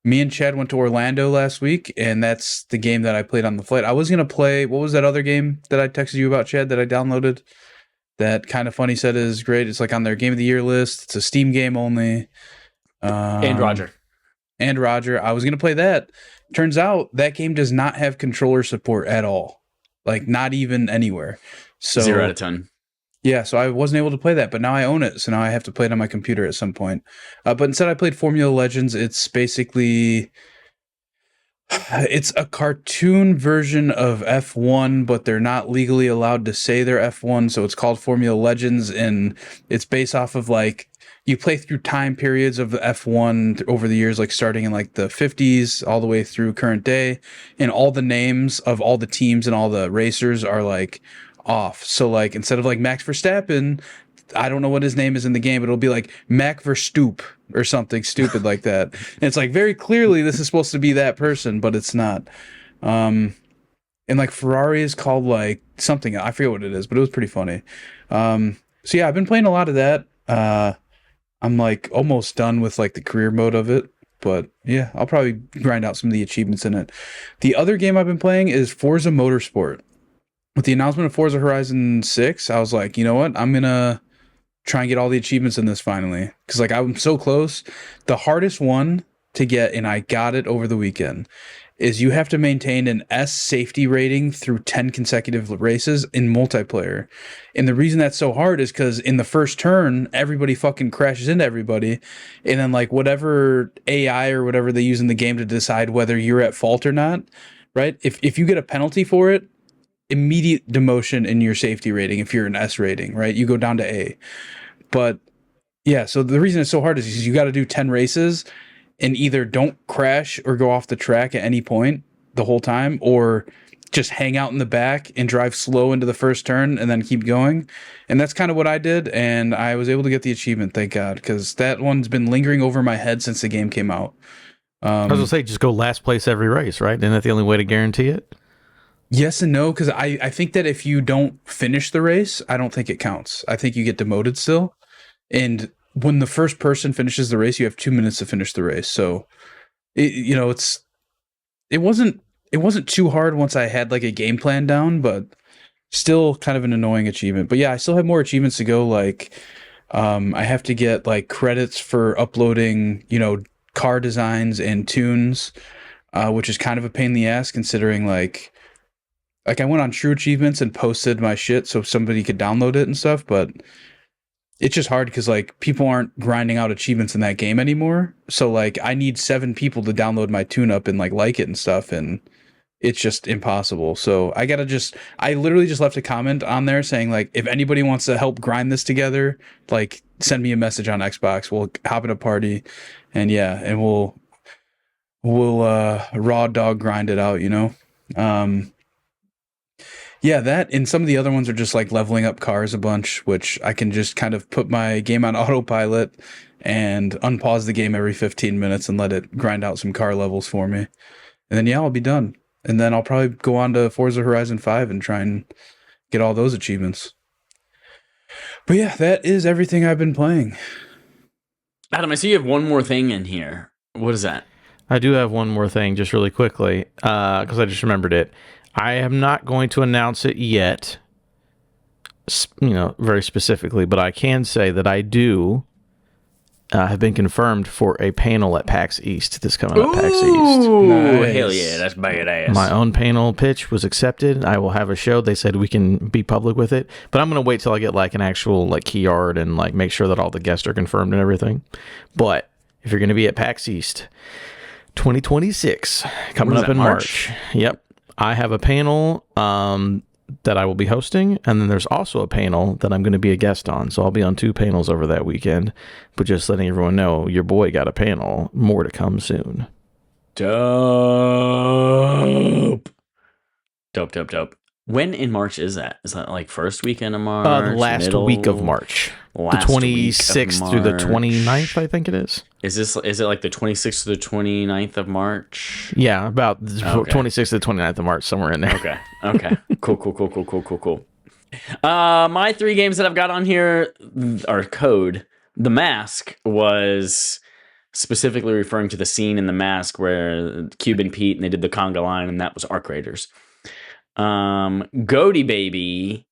Me and Chad went to Orlando last week, and that's the game that I played on the flight. I was going to play, what was that other game that I texted you about, Chad, that I downloaded? That Kind of Funny said is great. It's like on their Game of the Year list. It's a Steam game only. And Roger. I was going to play that. Turns out that game does not have controller support at all. Like, not even anywhere. So 0 out of 10. Yeah, so I wasn't able to play that, but now I own it, so now I have to play it on my computer at some point. But instead I played Formula Legends. It's basically... It's a cartoon version of F1, but they're not legally allowed to say they're F1, so it's called Formula Legends, and it's based off of, like, you play through time periods of the F1 over the years, like starting in like the 50s all the way through current day, and all the names of all the teams and all the racers are like off. So like instead of like Max Verstappen, I don't know what his name is in the game, but it'll be like Mac Verstoop or something stupid like that. And it's like very clearly this is supposed to be that person, but it's not. And like Ferrari is called like something, I forget what it is, but it was pretty funny. So yeah, I've been playing a lot of that. I'm like almost done with like the career mode of it, but yeah, I'll probably grind out some of the achievements in it. The other game I've been playing is Forza Motorsport. With the announcement of Forza Horizon 6, I was like, you know what? I'm going to try and get all the achievements in this finally. Because like I'm so close. The hardest one to get, and I got it over the weekend, is you have to maintain an S safety rating through 10 consecutive races in multiplayer. And the reason that's so hard is because in the first turn, everybody fucking crashes into everybody. And then like whatever AI or whatever they use in the game to decide whether you're at fault or not, right? If you get a penalty for it, immediate demotion in your safety rating. If you're an S rating, right, you go down to A. But yeah, so the reason it's so hard is you got to do 10 races and either don't crash or go off the track at any point the whole time, or just hang out in the back and drive slow into the first turn and then keep going. And that's kind of what I did, and I was able to get the achievement, thank God, because that one's been lingering over my head since the game came out. I was going to say, just go last place every race, right? Isn't that the only way to guarantee it? Yes and no, because I think that if you don't finish the race, I don't think it counts. I think you get demoted still. And when the first person finishes the race, you have 2 minutes to finish the race. So, it wasn't too hard once I had like a game plan down, but still kind of an annoying achievement. But yeah, I still have more achievements to go. Like, I have to get like credits for uploading, car designs and tunes, which is kind of a pain in the ass considering like I went on True Achievements and posted my shit so somebody could download it and stuff, but it's just hard because like people aren't grinding out achievements in that game anymore. So like I need 7 people to download my tune up and like it and stuff, and it's just impossible. So I literally just left a comment on there saying like, if anybody wants to help grind this together, like send me a message on Xbox. We'll hop in a party, and yeah, and we'll we'll raw dog grind it out, you know. Um, yeah, that and some of the other ones are just like leveling up cars a bunch, which I can just kind of put my game on autopilot and unpause the game every 15 minutes and let it grind out some car levels for me. And then yeah, I'll be done. And then I'll probably go on to Forza Horizon 5 and try and get all those achievements. But yeah, that is everything I've been playing. Adam, I see you have one more thing in here. What is that? I do have one more thing, just really quickly, because I just remembered it. I am not going to announce it yet, very specifically, but I can say that I do have been confirmed for a panel at PAX East that's coming up. PAX East. Nice. Hell yeah, that's badass. My own panel pitch was accepted. I will have a show. They said we can be public with it, but I'm going to wait till I get like an actual like key art and like make sure that all the guests are confirmed and everything. But if you're going to be at PAX East 2026 coming up in March. Yep. I have a panel that I will be hosting, and then there's also a panel that I'm going to be a guest on. So I'll be on 2 panels over that weekend, but just letting everyone know your boy got a panel. More to come soon. Dope. When in March is that? Is that like first weekend of March? The last week of March. The 26th through the 29th, I think it is. Is it like the 26th to the 29th of March? Yeah, about the 26th to the 29th of March, somewhere in there. Okay. Cool. My 3 games that I've got on here are Code. The Mask was specifically referring to the scene in The Mask where Cube and Pete and they did the conga line, and that was Arc Raiders. Goaty Baby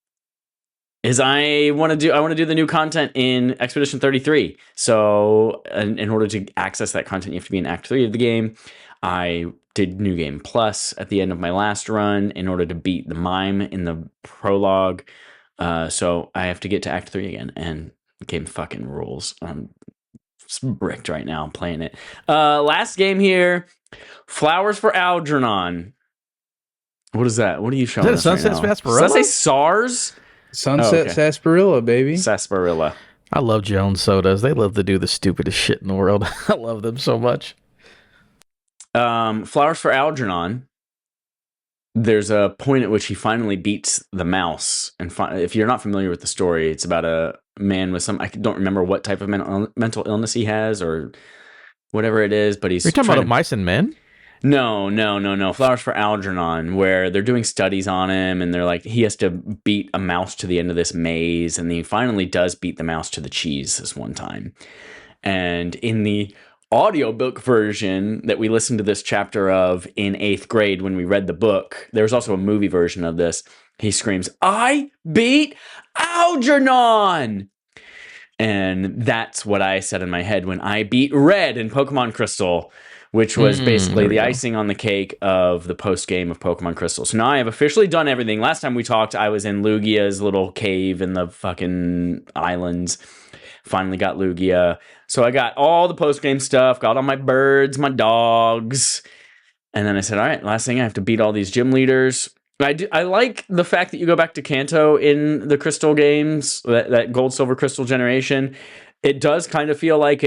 is I want to do the new content in Expedition 33. So in order to access that content, you have to be in Act 3 of the game. I did New Game Plus at the end of my last run in order to beat the mime in the prologue. So I have to get to Act 3 again, and the game fucking rules. I'm bricked right now playing it. Last game here, Flowers for Algernon. What is that? What are you showing us right now? Sunset Sarsaparilla? Does that say SARS? Sunset Sarsaparilla, baby. Sarsaparilla. I love Jones sodas. They love to do the stupidest shit in the world. I love them so much. Flowers for Algernon. There's a point at which he finally beats the mouse. And if you're not familiar with the story, it's about a man with I don't remember what type of mental illness he has or whatever it is, but he's... Are you talking about Mice and Men? No. Flowers for Algernon, where they're doing studies on him, and they're like, he has to beat a mouse to the end of this maze, and he finally does beat the mouse to the cheese this one time. And in the audiobook version that we listened to this chapter of in 8th grade when we read the book, there's also a movie version of this. He screams, "I beat Algernon!" And that's what I said in my head when I beat Red in Pokemon Crystal, which was basically the icing on the cake of the post-game of Pokemon Crystal. So now I have officially done everything. Last time we talked, I was in Lugia's little cave in the fucking islands. Finally got Lugia. So I got all the post-game stuff, got all my birds, my dogs. And then I said, all right, last thing, I have to beat all these gym leaders. I like the fact that you go back to Kanto in the Crystal games, that Gold, Silver, Crystal generation. It does kind of feel like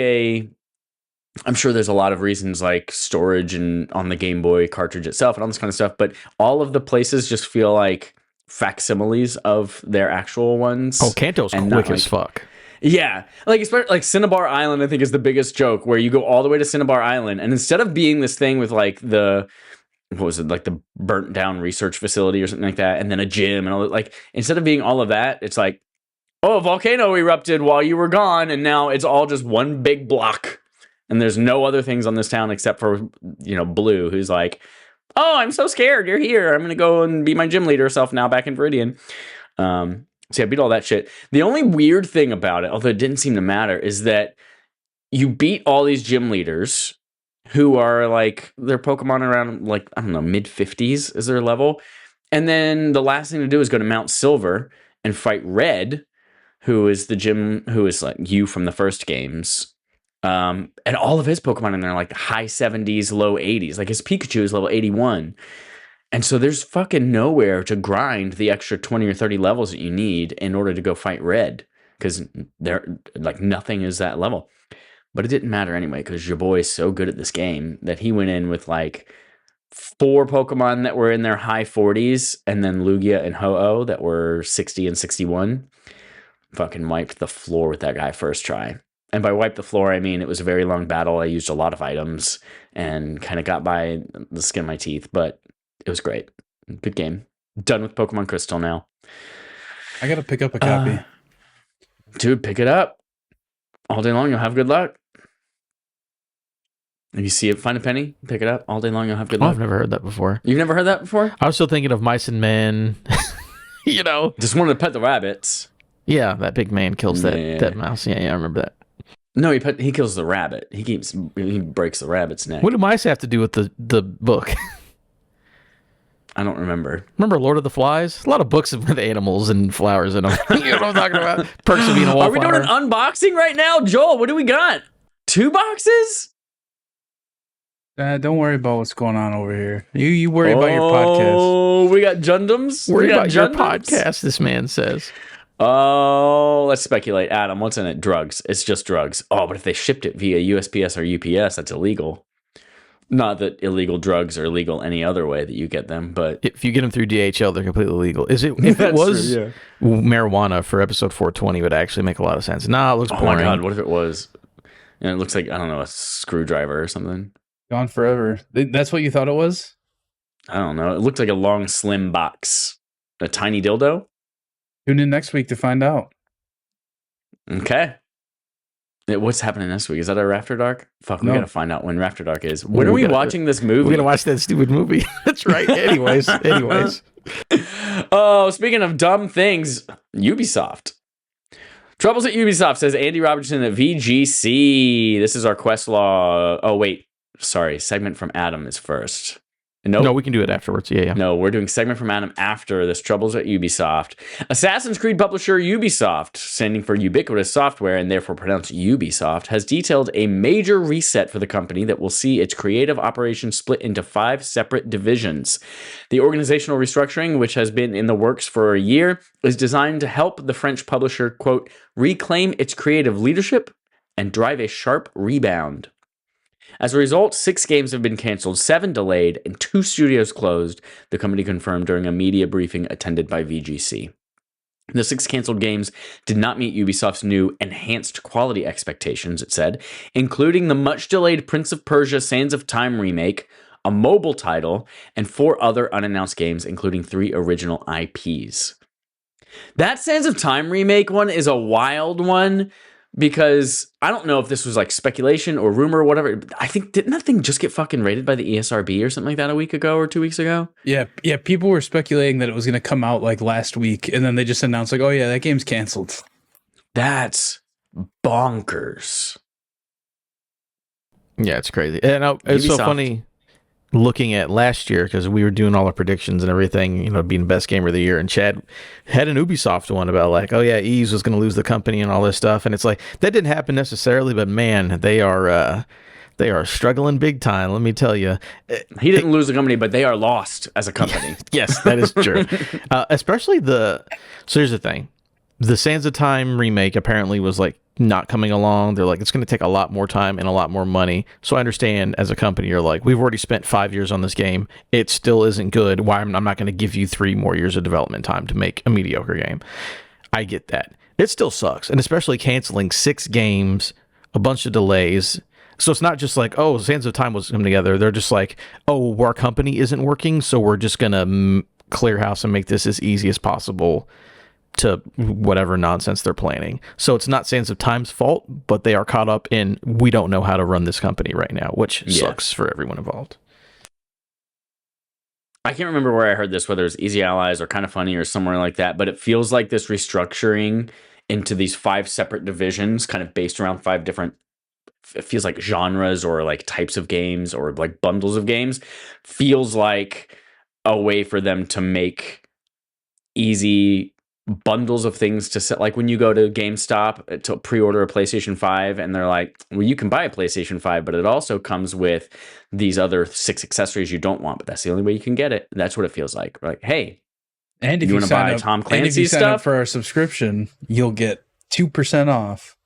I'm sure there's a lot of reasons like storage and on the Game Boy cartridge itself and all this kind of stuff, but all of the places just feel like facsimiles of their actual ones. Oh, Kanto's quick as fuck. Yeah, especially like Cinnabar Island, I think is the biggest joke, where you go all the way to Cinnabar Island, and instead of being this thing with like the burnt down research facility or something like that, and then a gym and all that, like instead of being all of that, it's like, oh, a volcano erupted while you were gone, and now it's all just one big block. And there's no other things on this town except for, Blue, who's like, oh, I'm so scared. You're here. I'm going to go and be my gym leader self now back in Viridian. So I beat all that shit. The only weird thing about it, although it didn't seem to matter, is that you beat all these gym leaders who are like, their Pokemon around like, I don't know, mid-50s is their level. And then the last thing to do is go to Mount Silver and fight Red, who is the gym, who is like you from the first games. And all of his Pokemon in there are like high 70s, low 80s. Like his Pikachu is level 81. And so there's fucking nowhere to grind the extra 20 or 30 levels that you need in order to go fight Red. Because they're like nothing is that level. But it didn't matter anyway because your boy is so good at this game that he went in with like 4 Pokemon that were in their high 40s and then Lugia and Ho-Oh that were 60 and 61. Fucking wiped the floor with that guy first try. And by wipe the floor, I mean it was a very long battle. I used a lot of items and kind of got by the skin of my teeth, but it was great. Good game. Done with Pokemon Crystal now. I gotta pick up a copy. Dude, pick it up. All day long, you'll have good luck. If you see it, find a penny, pick it up. All day long, you'll have good luck. I've never heard that before. You've never heard that before? I was still thinking of Mice and Men. You know? Just wanted to pet the rabbits. Yeah, that big man kills that mouse. Yeah, I remember that. No, he kills the rabbit. He breaks the rabbit's neck. What do mice have to do with the book? I don't remember. Remember Lord of the Flies? A lot of books with animals and flowers in them. You know what I'm talking about? Perks of being a wallflower. Are we doing an unboxing right now? Joel, what do we got? 2 boxes? Don't worry about what's going on over here. You worry about your podcast. Oh, we got Jundums? Worry about your Jundums? podcast, this man says. Oh, let's speculate. Adam, what's in it? Drugs. It's just drugs. Oh, but if they shipped it via USPS or UPS, that's illegal. Not that illegal drugs are illegal any other way that you get them, but if you get them through DHL, they're completely legal. If it was true, marijuana for episode 420, it would actually make a lot of sense. Nah, it looks boring. Oh my God, what if it was? And it looks like, I don't know, a screwdriver or something. Gone forever. That's what you thought it was? I don't know. It looked like a long, slim box. A tiny dildo? Tune in next week to find out. Okay. What's happening next week? Is that our After Dark? Fuck, we No. gotta find out when After Dark is. When are we watching this movie? We're going to watch that stupid movie. That's right. Anyways. Oh, speaking of dumb things, Ubisoft. Troubles at Ubisoft, says Andy Robertson at VGC. This is our quest log. Oh, wait. Sorry. Segment from Adam is first. Nope. No, we can do it afterwards. Yeah. No, we're doing segment from Adam after this. Troubles at Ubisoft. Assassin's Creed publisher Ubisoft, standing for Ubiquitous Software and therefore pronounced Ubisoft, has detailed a major reset for the company that will see its creative operations split into 5 separate divisions. The organizational restructuring, which has been in the works for a year, is designed to help the French publisher, quote, reclaim its creative leadership and drive a sharp rebound. As a result, 6 games have been canceled, 7 delayed, and 2 studios closed, the company confirmed during a media briefing attended by VGC. The 6 canceled games did not meet Ubisoft's new enhanced quality expectations, it said, including the much-delayed Prince of Persia Sands of Time remake, a mobile title, and 4 other unannounced games, including 3 original IPs. That Sands of Time remake one is a wild one, because I don't know if this was like speculation or rumor or whatever. I think, didn't that thing just get fucking rated by the ESRB or something like that a week ago or 2 weeks ago? Yeah. People were speculating that it was going to come out like last week, and then they just announced like, oh yeah, that game's canceled. That's bonkers. Yeah, it's crazy. And it's so Ubisoft. funny looking at last year because we were doing all our predictions and everything, being best game of the year. And Chad had an Ubisoft one about like, oh yeah, Ease was going to lose the company and all this stuff. And it's like, that didn't happen necessarily, but man, they are struggling big time. Let me tell you. He didn't lose the company, but they are lost as a company. Yes, that is true. Especially so here's the thing. The Sands of Time remake apparently was like not coming along. They're like, it's going to take a lot more time and a lot more money. So I understand as a company, you're like, we've already spent 5 years on this game. It still isn't good. Why I'm not going to give you 3 more years of development time to make a mediocre game. I get that. It still sucks. And especially canceling 6 games, a bunch of delays. So it's not just like, oh, Sands of Time was coming together. They're just like, oh, our company isn't working, so we're just going to clear house and make this as easy as possible to whatever nonsense they're planning. So it's not Sands of Time's fault, but they are caught up in, we don't know how to run this company right now, which sucks for everyone involved. I can't remember where I heard this, whether it's Easy Allies or Kind of Funny or somewhere like that, but it feels like this restructuring into these 5 separate divisions, kind of based around 5 different, it feels like genres or like types of games or like bundles of games, feels like a way for them to make easy bundles of things to set. Like when you go to GameStop to pre-order a PlayStation 5 and they're like, well, you can buy a PlayStation 5, but it also comes with these other 6 accessories you don't want, but that's the only way you can get it. That's what it feels like. Like, hey, and if you want to buy Tom Clancy sign up stuff for our subscription, you'll get 2% off.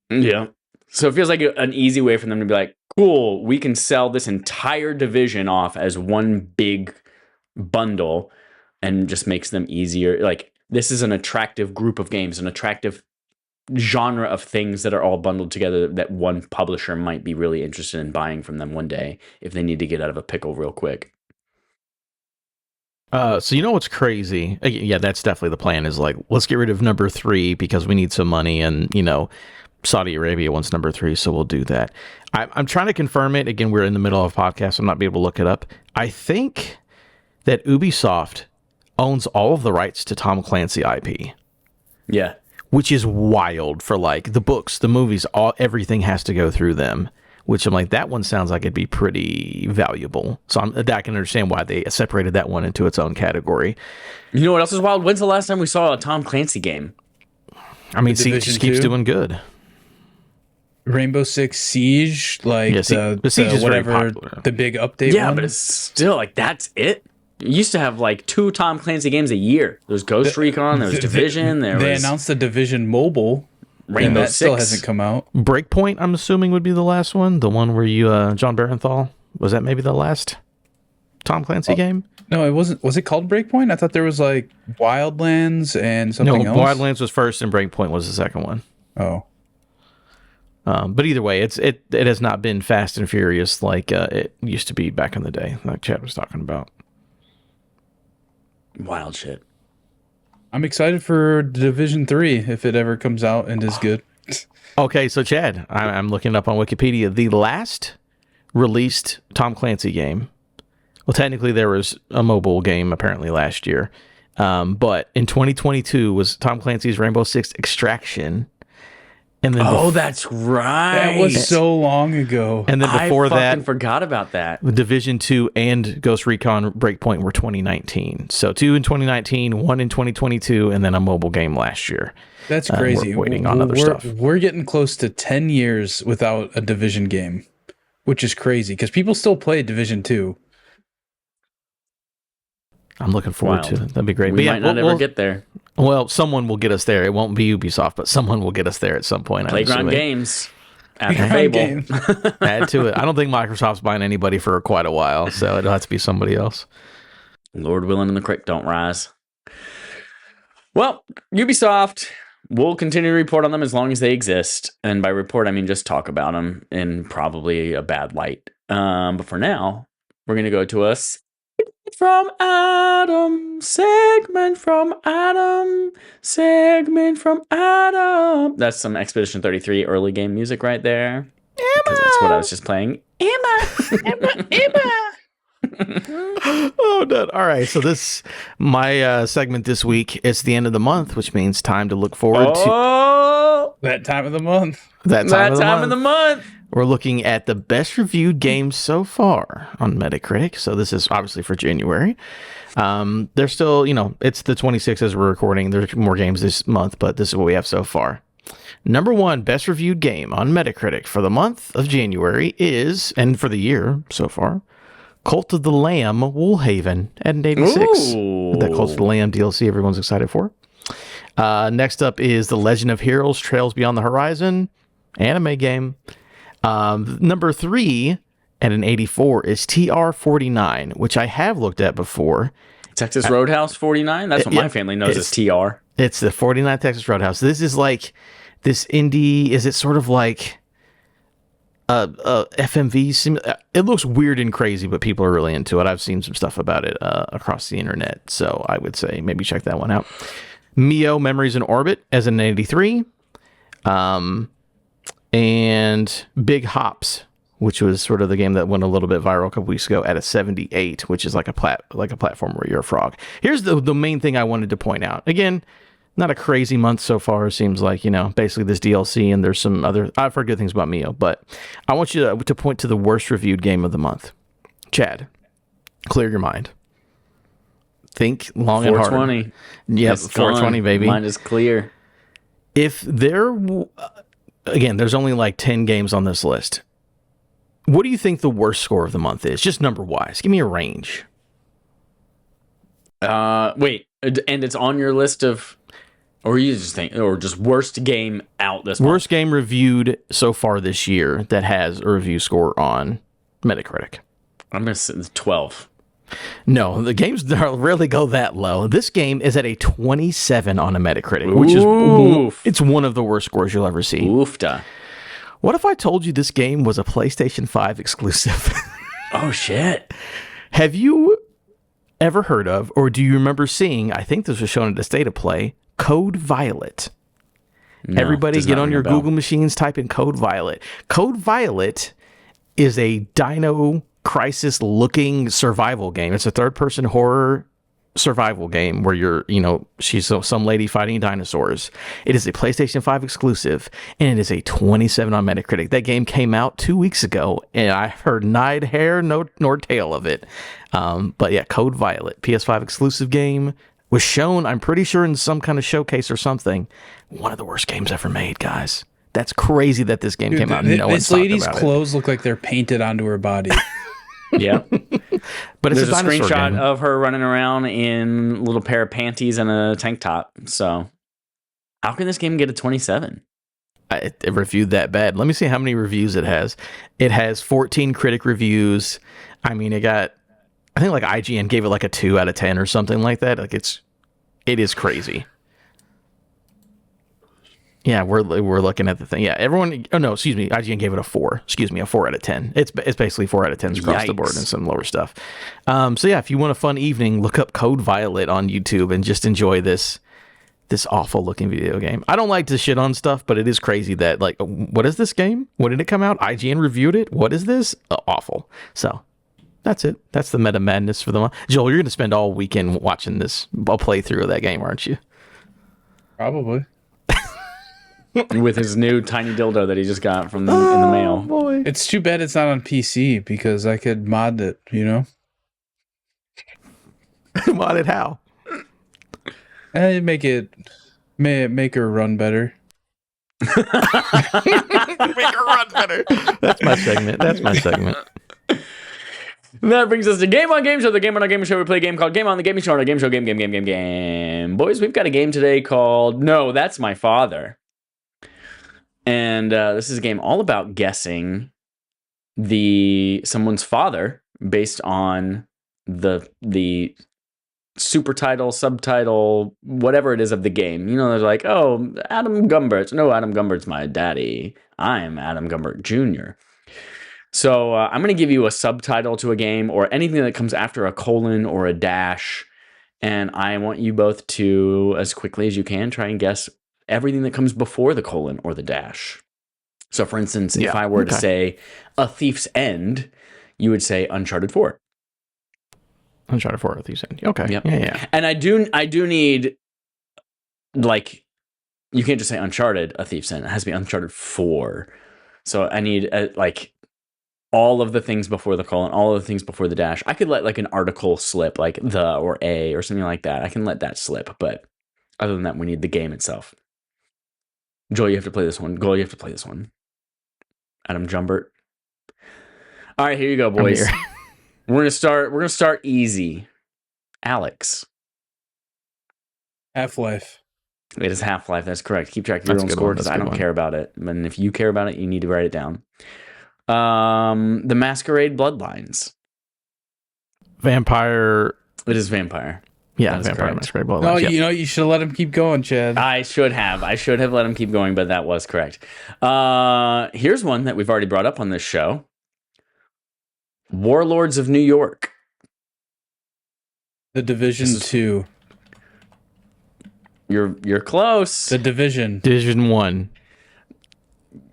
Yeah. So it feels like an easy way for them to be like, cool, we can sell this entire division off as one big bundle, and just makes them easier. Like, this is an attractive group of games, an attractive genre of things that are all bundled together that one publisher might be really interested in buying from them one day if they need to get out of a pickle real quick. So you know what's crazy? Yeah, that's definitely the plan. Is like, let's get rid of number 3 because we need some money, and Saudi Arabia wants number 3, so we'll do that. I'm trying to confirm it. Again, we're in the middle of a podcast, so I'm not be able to look it up. I think that Ubisoft owns all of the rights to Tom Clancy IP. Yeah. Which is wild for like the books, the movies, everything has to go through them. Which I'm like, that one sounds like it'd be pretty valuable. So I can understand why they separated that one into its own category. You know what else is wild? When's the last time we saw a Tom Clancy game? I mean, Siege just keeps doing good. Rainbow Six Siege, like the Siege is whatever, the big update. Yeah, one. but it's still like, that's it. You used to have like 2 Tom Clancy games a year. There was Ghost Recon, there was Division, they announced the Division Mobile. Rainbow that Six still hasn't come out. Breakpoint, I'm assuming, would be the last one. The one where you, John Barenthal, was that maybe the last Tom Clancy game? No, it wasn't. Was it called Breakpoint? I thought there was like Wildlands and something else. No, Wildlands was first and Breakpoint was the second one. Oh. But either way, it has not been Fast and Furious like it used to be back in the day, like Chad was talking about. Wild shit. I'm excited for Division 3 if it ever comes out and is good. Okay, so Chad, I'm looking up on Wikipedia. The last released Tom Clancy game, well, technically there was a mobile game apparently last year, but in 2022 was Tom Clancy's Rainbow Six Extraction. And then that's right. That was so long ago. And then before that, I forgot about that. Division 2 and Ghost Recon Breakpoint were 2019. So 2 in 2019, 1 in 2022, and then a mobile game last year. That's crazy. We're waiting on other stuff. We're getting close to 10 years without a Division game, which is crazy because people still play Division 2. I'm looking forward to it. That'd be great. We might not ever get there. Well, someone will get us there. It won't be Ubisoft, but someone will get us there at some point. Playground Games. After Fable. Add to it. I don't think Microsoft's buying anybody for quite a while, so it'll have to be somebody else. Lord willing and the creek don't rise. Well, Ubisoft, we'll continue to report on them as long as they exist. And by report, I mean just talk about them in probably a bad light. But for now, we're going to go to us. From Adam, segment from Adam, segment from Adam. That's some Expedition 33 early game music right there. Emma! Because that's what I was just playing. Emma! Oh, no. All right. So my segment this week, it's the end of the month, which means time to look forward to that time of the month. That time of the month. We're looking at the best reviewed games so far on Metacritic. So this is obviously for January. There's still, it's the 26th as we're recording. There's more games this month, but this is what we have so far. Number 1 best reviewed game on Metacritic for the month of January is, and for the year so far, Cult of the Lamb Woolhaven at an 86. That Cult of the Lamb DLC everyone's excited for. Next up is The Legend of Heroes Trails Beyond the Horizon, anime game. Number 3 at an 84 is TR49, which I have looked at before. Texas Roadhouse 49? That's what my family knows as TR. It's the 49 Texas Roadhouse. This is like this indie. Is it sort of like FMV? It looks weird and crazy, but people are really into it. I've seen some stuff about it across the internet, so I would say maybe check that one out. Mio Memories in Orbit as an 83. And Big Hops, which was sort of the game that went a little bit viral a couple weeks ago, at a 78, which is like a platform where you're a frog. Here's the main thing I wanted to point out. Again, not a crazy month so far. It seems like, basically this DLC, and there's some other, I've heard good things about Mio, but I want you to point to the worst reviewed game of the month. Chad, clear your mind. Think long and hard. 420. Yep, 420, baby. Mine is clear. If there... Again, there's only like 10 games on this list. What do you think the worst score of the month is? Just number-wise. Give me a range. Wait, and it's on your list of... Or you just think, or just worst game out this month. Worst game reviewed so far this year that has a review score on Metacritic. I'm going to sit 12. No, the games rarely go that low. This game is at a 27 on a Metacritic, which is it's one of the worst scores you'll ever see. Oofta. What if I told you this game was a PlayStation 5 exclusive? Oh, shit. Have you ever heard of, or do you remember seeing, I think this was shown at the State of Play, Code Violet? No, Everybody get on your Google machines, type in Code Violet. Code Violet is a Dino Crisis looking survival game. It's a third-person horror survival game where she's some lady fighting dinosaurs. It is a PlayStation 5 exclusive, and it is a 27 on Metacritic. That game came out 2 weeks ago, and I heard neither hair nor tail of it. But yeah, Code Violet, PS5 exclusive game, was shown, I'm pretty sure, in some kind of showcase or something. One of the worst games ever made, guys. That's crazy that this game came out and no one's talked about it. This lady's clothes look like they're painted onto her body. Yeah. But it's There's a screenshot game of her running around in a little pair of panties and a tank top. So how can this game get a 27? It reviewed that bad. Let me see how many reviews it has. It has 14 critic reviews. I mean, I think like IGN gave it like a 2 out of 10 or something like that. Like it is crazy. Yeah, we're looking at the thing. Yeah, everyone. Oh no, excuse me. IGN gave it a 4. Excuse me, a 4 out of 10. It's basically 4 out of 10s across the board and some lower stuff. So yeah, if you want a fun evening, look up Code Violet on YouTube and just enjoy this awful looking video game. I don't like to shit on stuff, but it is crazy that like, what is this game? When did it come out? IGN reviewed it. What is this? Awful. So that's it. That's the meta madness for the month. Joel, you're going to spend all weekend watching a playthrough of that game, aren't you? Probably. With his new tiny dildo that he just got in the mail. Boy. It's too bad it's not on PC because I could mod it, Mod it how? Make her run better. Make her run better. That's my segment. That brings us to Game on Game Show, the Game on our Game Show. We play a game called Game on the Gaming Show on our Game Show. Game. Boys, we've got a game today called No, That's My Father. And this is a game all about guessing someone's father based on the super title, subtitle, whatever it is of the game. They're like, oh, Adam Gumbert's. No, Adam Gumbert's my daddy. I'm Adam Gumbert Jr. So I'm going to give you a subtitle to a game or anything that comes after a colon or a dash. And I want you both to, as quickly as you can, try and guess everything that comes before the colon or the dash. So, for instance, if I were to say A Thief's End, you would say Uncharted 4. Uncharted 4, A Thief's End. Okay. Yep. Yeah. And I do need, like, you can't just say Uncharted, A Thief's End. It has to be Uncharted 4. So I need, like, all of the things before the colon, all of the things before the dash. I could let, like, an article slip, like the or a or something like that. I can let that slip. But other than that, we need the game itself. Joel, you have to play this one. Goal, you have to play this one. Adam Jumbert. All right, here you go, boys. We're gonna start easy. Alex. Half-Life. It is Half-Life. That's correct. Keep track of your own score because I don't care about it. And if you care about it, you need to write it down. The Masquerade Bloodlines. Vampire. It is Vampire. Yeah, Vampire Masquerade Bloodlines. No, yeah. You should have let him keep going, Chad. I should have let him keep going, but that was correct. Here's one that we've already brought up on this show. Warlords of New York. The Division 2. You're close. The Division. Division 1.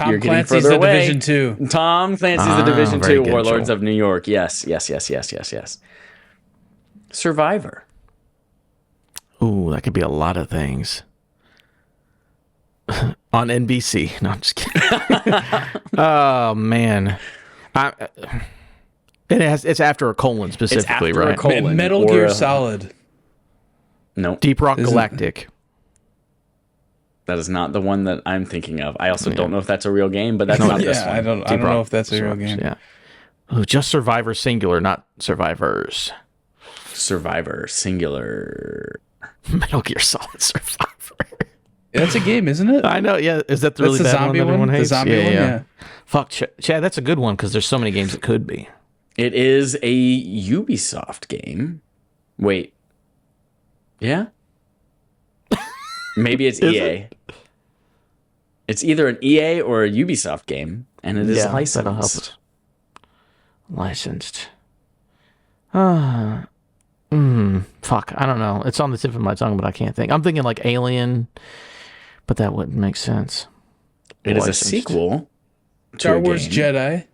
Tom Clancy's The away. Division 2. Tom Clancy's The Division 2, good, Warlords Joel. of New York. Yes. Survivor. Ooh, that could be a lot of things. On NBC. No, I'm just kidding. Oh, man. It's after a colon specifically, after a right? colon. Metal Gear Solid. No, Deep Rock Galactic. that is not the one that I'm thinking of. I also don't know if that's a real game, but that's not this one. I don't know if that's a real game. Yeah. Oh, just Survivor singular, not survivors. Survivor singular. Metal Gear Solid Survivor. That's a game, isn't it? I know. Yeah, is that the That's really the bad zombie one that everyone one. The hates? zombie one. Yeah. Fuck, Chad. That's a good one because there's so many games it could be. It is a Ubisoft game. Wait. Yeah? Maybe it's Is EA. It's either an EA or a Ubisoft game, and it is That'll help licensed. us. Licensed. Fuck. I don't know. It's on the tip of my tongue, but I can't think. I'm thinking like Alien, but that wouldn't make sense. It is a Licensed. sequel to Star a Wars game. Jedi.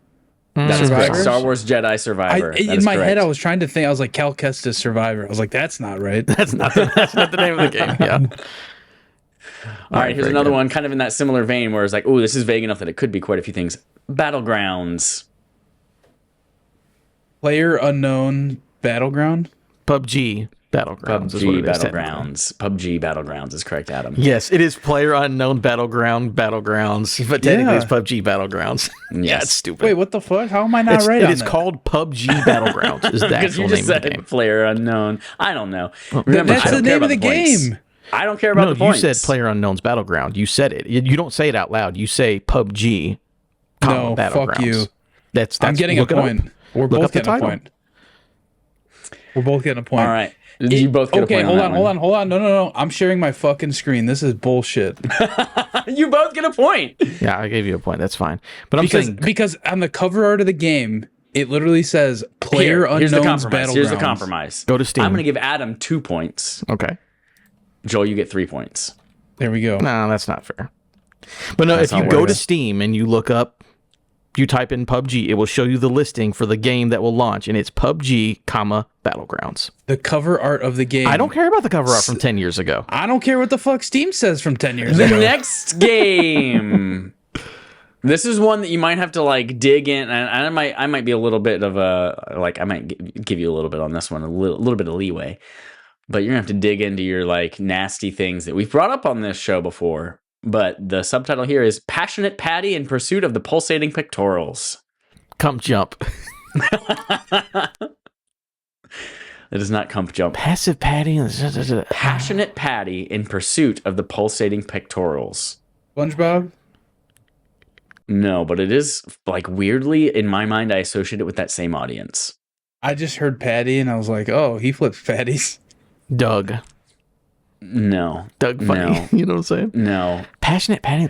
That's correct. Survivors? Star Wars Jedi Survivor. That In is my head, correct. I was trying to think. I was like, Cal Kestis Survivor. I was like, that's not right. That's not the name of the game. Yeah. All right, here's very another good. one kind of in that similar vein where it's like, oh, this is vague enough that it could be quite a few things. Battlegrounds. Player unknown battleground. PUBG Battlegrounds is what PUBG it is. technically. Battlegrounds. PUBG Battlegrounds is correct, Adam. Yes, it is Player Unknown Battlegrounds, but technically it's PUBG Battlegrounds. Yeah, Yes. it's stupid. Wait, what the fuck? How am I not right? It on is that? called PUBG Battlegrounds. Is the Because actual you name just of the said game? player unknown. I don't know. Remember, That's I don't the care name of about the points. game. I don't care about No, the you points. said Player Unknown's Battleground. You said it. You don't say it out loud. You say PUBG. No, Battlegrounds. fuck you. That's I'm getting a look it up. point. We're Look both up the getting a title. point. We're both getting a point. All right. You both get Okay, a point hold on, on. No. I'm sharing my fucking screen. This is bullshit. You both get a point. Yeah, I gave you a point. That's fine. But I'm saying Because on the cover art of the game, it literally says Player Here's the Unknown's compromise. Battlegrounds. Here's the compromise. Go to Steam. I'm going to give Adam 2 points. okay. Joel, you get 3 points. There we go. No, that's not fair. But no, That's if you not go fair. to Steam and you look up, you type in PUBG, it will show you the listing for the game that will launch, and it's PUBG, Battlegrounds. The cover art of the game. I don't care about the cover art from 10 years ago. I don't care what the fuck Steam says from 10 years The ago. next game. This is one that you might have to like dig in, and I might be a little bit of a like I might give you a little bit on this one, a little bit of leeway, but you're gonna have to dig into your like nasty things that we've brought up on this show before. But the subtitle here is "Passionate Patty in Pursuit of the Pulsating Pectorals." Come jump. It is not Comp Jump. Passive padding. Passionate Patty in Pursuit of the Pulsating Pectorals. SpongeBob? No, but it is like weirdly in my mind I associate it with that same audience. I just heard Patty and I was like, oh, he flips patties. Doug. No. Doug funny. No. You know what I'm saying? No. Passionate padding.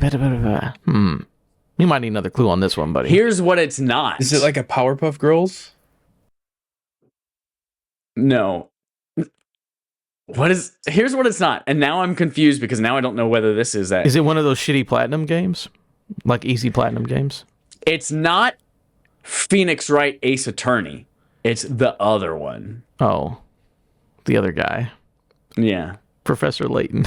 You might need another clue on this one, buddy. Here's what it's not. Is it like a Powerpuff Girls? No. Here's what it's not. And now I'm confused because now I don't know whether this is that. Is it one of those shitty platinum games? Like easy platinum games? It's not Phoenix Wright Ace Attorney. It's the other one. Oh. The other guy. Yeah. Professor Layton.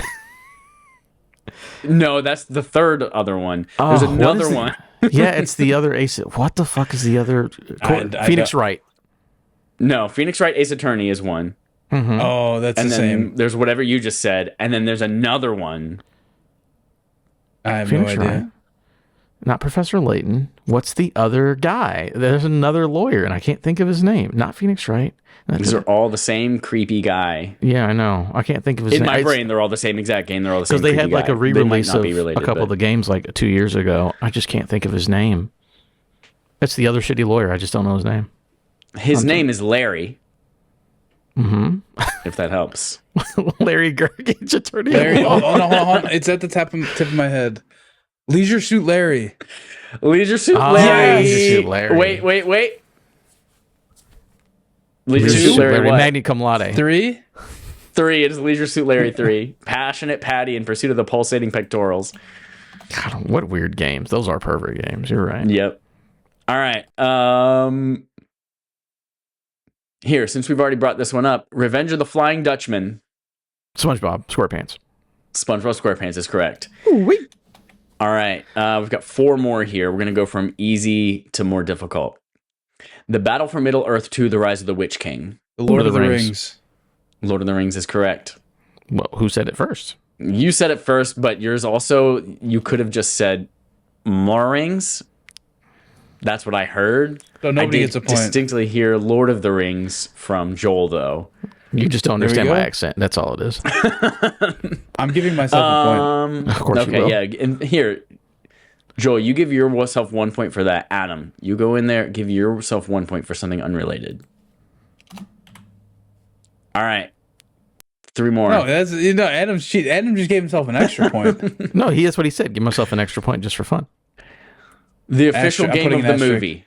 No, that's the third other one. There's Oh, what another is it? one. Yeah, it's the other Ace. What the fuck is the other? I Phoenix don't- Wright. No, Phoenix Wright Ace Attorney is one. Oh, that's And the then same. there's whatever you just said. And then there's another one. I have Phoenix no idea. Wright. Not Professor Layton. What's the other guy? There's another lawyer, and I can't think of his name. Not Phoenix Wright. These are all the same creepy guy. Yeah, I know. I can't think of his In name. my It's- brain, they're all the same exact game. They're all the same Because they had creepy like guy. a They might re-release not of be related, a couple but- of the games like 2 years ago. I just can't think of his name. That's the other shitty lawyer. I just don't know his name. His name is Larry. Mm-hmm. If that helps. Larry Gergich, attorney. Larry, hold on. It's at the tip of my head. Leisure Suit Larry. Leisure Suit Oh, Larry. Leisure Suit Larry. Wait. Leisure Leisure Suit Suit Larry. What? Magna Cum Laude. 3? 3. It is Leisure Suit Larry 3. Passionate Patty in Pursuit of the Pulsating Pectorals. God, what weird games. Those are pervert games. You're right. Yep. All right. Here, since we've already brought this one up, Revenge of the Flying Dutchman. SpongeBob SquarePants. SpongeBob SquarePants is correct. Ooh-wee. All right. We've got 4 more here. We're going to go from easy to more difficult. The Battle for Middle-earth 2, The Rise of the Witch King. The Lord of the Rings. Lord of the Rings is correct. Well, who said it first? You said it first, but yours also, you could have just said more rings. That's what I heard. So nobody I did gets a point. distinctly hear Lord of the Rings from Joel, though. You just don't There we understand my go. accent. That's all it is. I'm giving myself a point. Of course you Okay, will. yeah. And here, Joel, you give yourself 1 point for that. Adam, you go in there, give yourself 1 point for something unrelated. All right. 3 more. No, Adam just gave himself an extra point. No, that's what he said. Give myself an extra point just for fun. The official I'm game putting of an the asterisk. movie.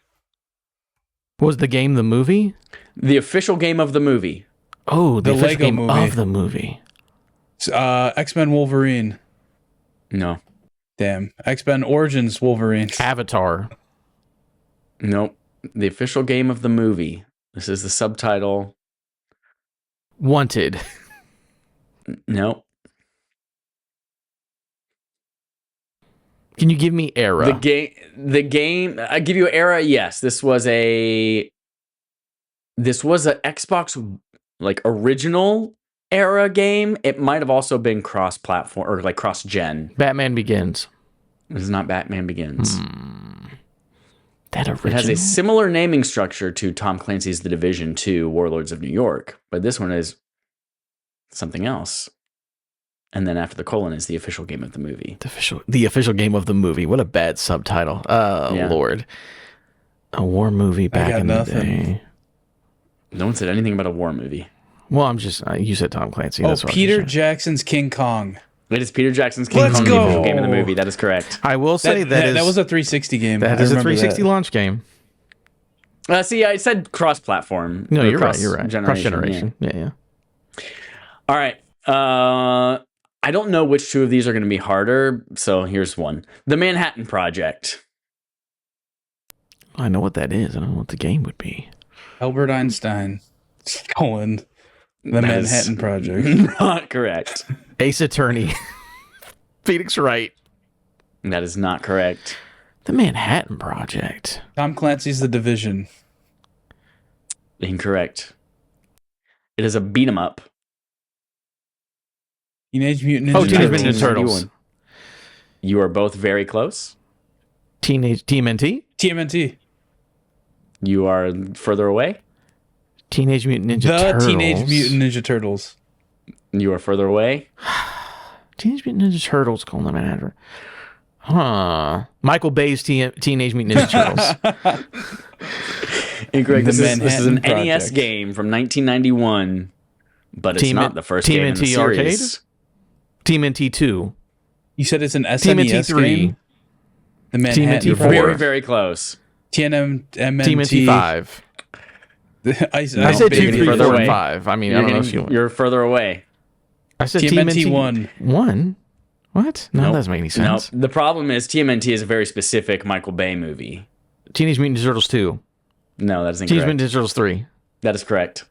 Was the game the movie? The official game of the movie. Oh, the official Lego game movie. of the movie. X-Men Wolverine. No. Damn. X-Men Origins Wolverine. Avatar. Nope. The official game of the movie. This is the subtitle. Wanted. Nope. Can you give me era? The game. I give you an era. Yes, this was a Xbox like original era game. It might have also been cross-platform or like cross-gen. Batman Begins. This is not Batman Begins. That original? It has a similar naming structure to Tom Clancy's The Division 2: Warlords of New York, but this one is something else. And then after the colon is the official game of the movie. The official game of the movie. What a bad subtitle. Oh, Yeah. Lord. A war movie back got in nothing. the day. No one said anything about a war movie. Well, I'm just, you said Tom Clancy. Oh, That's what Peter I was Jackson's King Kong. It is Peter Jackson's King Let's Kong, the official go. game of the movie. That is correct. I will say That was a 360 game. that I is a remember 360 that. launch game. See, I said cross-platform. No, or you're right. You're right. Cross generation. Yeah. All right. I don't know which two of these are going to be harder, so here's one. The Manhattan Project. I know what that is. I don't know what the game would be. Albert Einstein. Colin. The That is Manhattan Project. Not correct. Ace Attorney. Phoenix Wright. That is not correct. The Manhattan Project. Tom Clancy's The Division. Incorrect. It is a beat 'em up. Teenage Mutant Ninja Oh, Teenage Turtles. Mutant Ninja Turtles. 1991. You are both very close. TMNT? TMNT. You are further away. Teenage Mutant Ninja The Turtles. Teenage Mutant Ninja Turtles. You are further away. Teenage Mutant Ninja Turtles. Call them Manhattan. Huh. Michael Bay's Teenage Mutant Ninja Turtles. Incorrect. The This is an Manhattan NES Project. game from 1991, but it's not the first game in the TMNT Arcade? series. TMNT 2. You said it's an TMNT SNES 3. game? The Manhattan TMNT 4. Project. Very, very close. TMNT. TMNT 5. I I said 2, getting 3, further 4, and away. 5. I mean, I don't know if you... You're further away. I said TMNT TMNT 1. 1? What? No, Nope. that doesn't make any No, sense. the problem is TMNT is a very specific Michael Bay movie. Teenage Mutant Ninja Turtles 2. No, that is Teenage incorrect. Mutant Ninja Turtles 3. That is correct.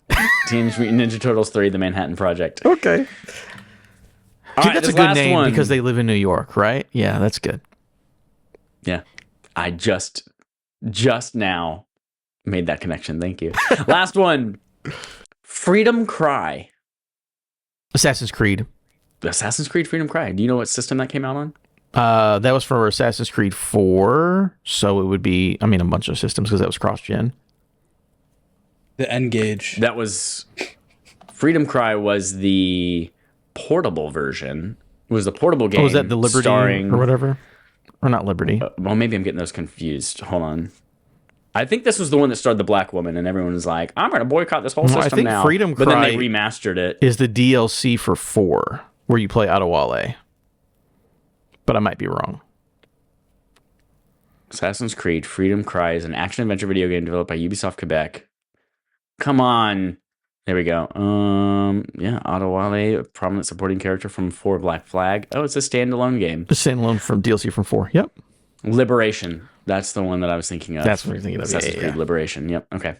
Teenage Mutant Ninja Turtles 3: The Manhattan Project. Okay. All Dude, right, that's a this good last name one. because they live in New York, right? Yeah, that's good. Yeah, I just now made that connection. Thank you. Last one. Freedom Cry. Assassin's Creed. Assassin's Creed Freedom Cry. Do you know what system that came out on? That was for Assassin's Creed 4, so it would be, I mean, a bunch of systems because that was cross-gen. The N-Gage. That was Freedom Cry was the portable version. It was the portable game. Oh, was that the Liberty starring, or whatever? Or not Liberty. well, maybe I'm getting those confused. Hold on. I think this was the one that starred the black woman, and everyone was like, "I'm going to boycott this whole No, I system think now." Freedom but then Cry they remastered it. Is the DLC for 4, where you play Adewale. But I might be wrong. Assassin's Creed Freedom Cry is an action-adventure video game developed by Ubisoft Quebec. Come on. There we go. Yeah, Adewale, a prominent supporting character from 4 Black Flag. Oh, it's a standalone game. The standalone from DLC from 4. Yep. Liberation. That's the one that I was thinking of. That's what you're thinking of. Assassin's Yeah, Creed yeah. Liberation. Yep. Okay.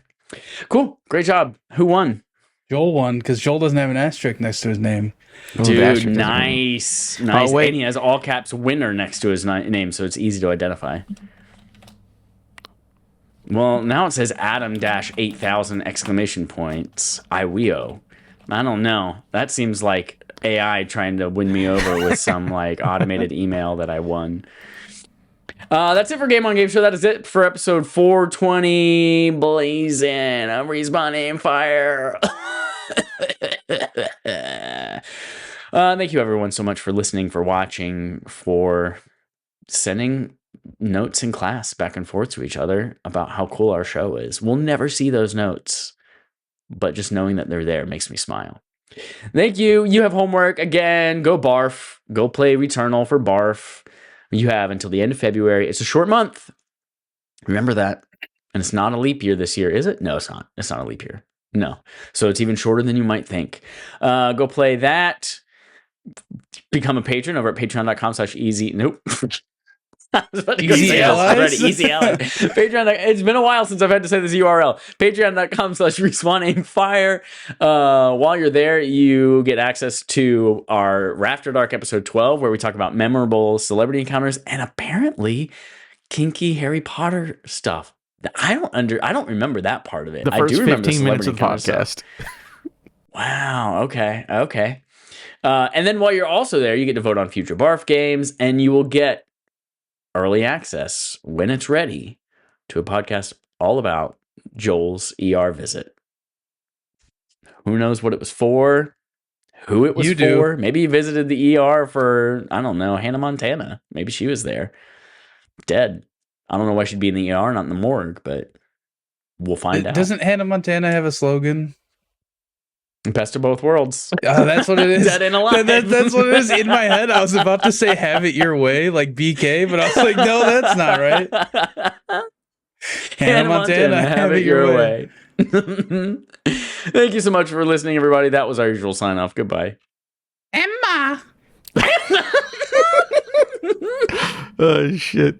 Cool. Great job. Who won? Joel won because Joel doesn't have an asterisk next to his name. Oh, the Dude, asterisk doesn't nice. Nice. wait. And he has all caps winner next to his name, so it's easy to identify. Well, now it says Adam-8000 exclamation points. IWEO. I don't know. That seems like AI trying to win me over with some like automated email that I won. That's it for Game on Game Show. That is it for episode 420. Blazing. I'm respawning fire. Thank you, everyone, so much for listening, for watching, for sending notes in class back and forth to each other about how cool our show is. We'll never see those notes, but just knowing that they're there makes me smile. Thank you. You have homework again. Go barf. Go play Returnal for barf. You have until the end of February. It's a short month. Remember that. And it's not a leap year this year, is it? No, it's not. It's not a leap year. No. So it's even shorter than you might think. Go play that. Become a patron over at patreon.com/easy. Nope. I was about to go Easy say Allies? this already. Easy Allies. Patreon. It's been a while since I've had to say this URL. Patreon.com/respawn aim fire. While you're there, you get access to our After Dark episode 12, where we talk about memorable celebrity encounters and apparently kinky Harry Potter stuff. I don't remember that part of it. The I first do remember 15 minutes of the celebrity encounter podcast. stuff. Wow. Okay. And then while you're also there, you get to vote on future barf games, and you will get early access when it's ready to a podcast all about Joel's ER visit. Who knows what it was for? Who it was You for? do. Maybe he visited the ER for, I don't know, Hannah Montana. Maybe she was there. Dead. I don't know why she'd be in the ER, not in the morgue, but we'll find out. Doesn't Hannah Montana have a slogan? Best of both worlds. That's what it is. Dead and alive. That's what it is. In my head, I was about to say "Have it your way" like BK, but I was like, no, that's not right. Hannah Montana, have it your way. Thank you so much for listening, everybody. That was our usual sign off. Goodbye. Emma. Oh, shit.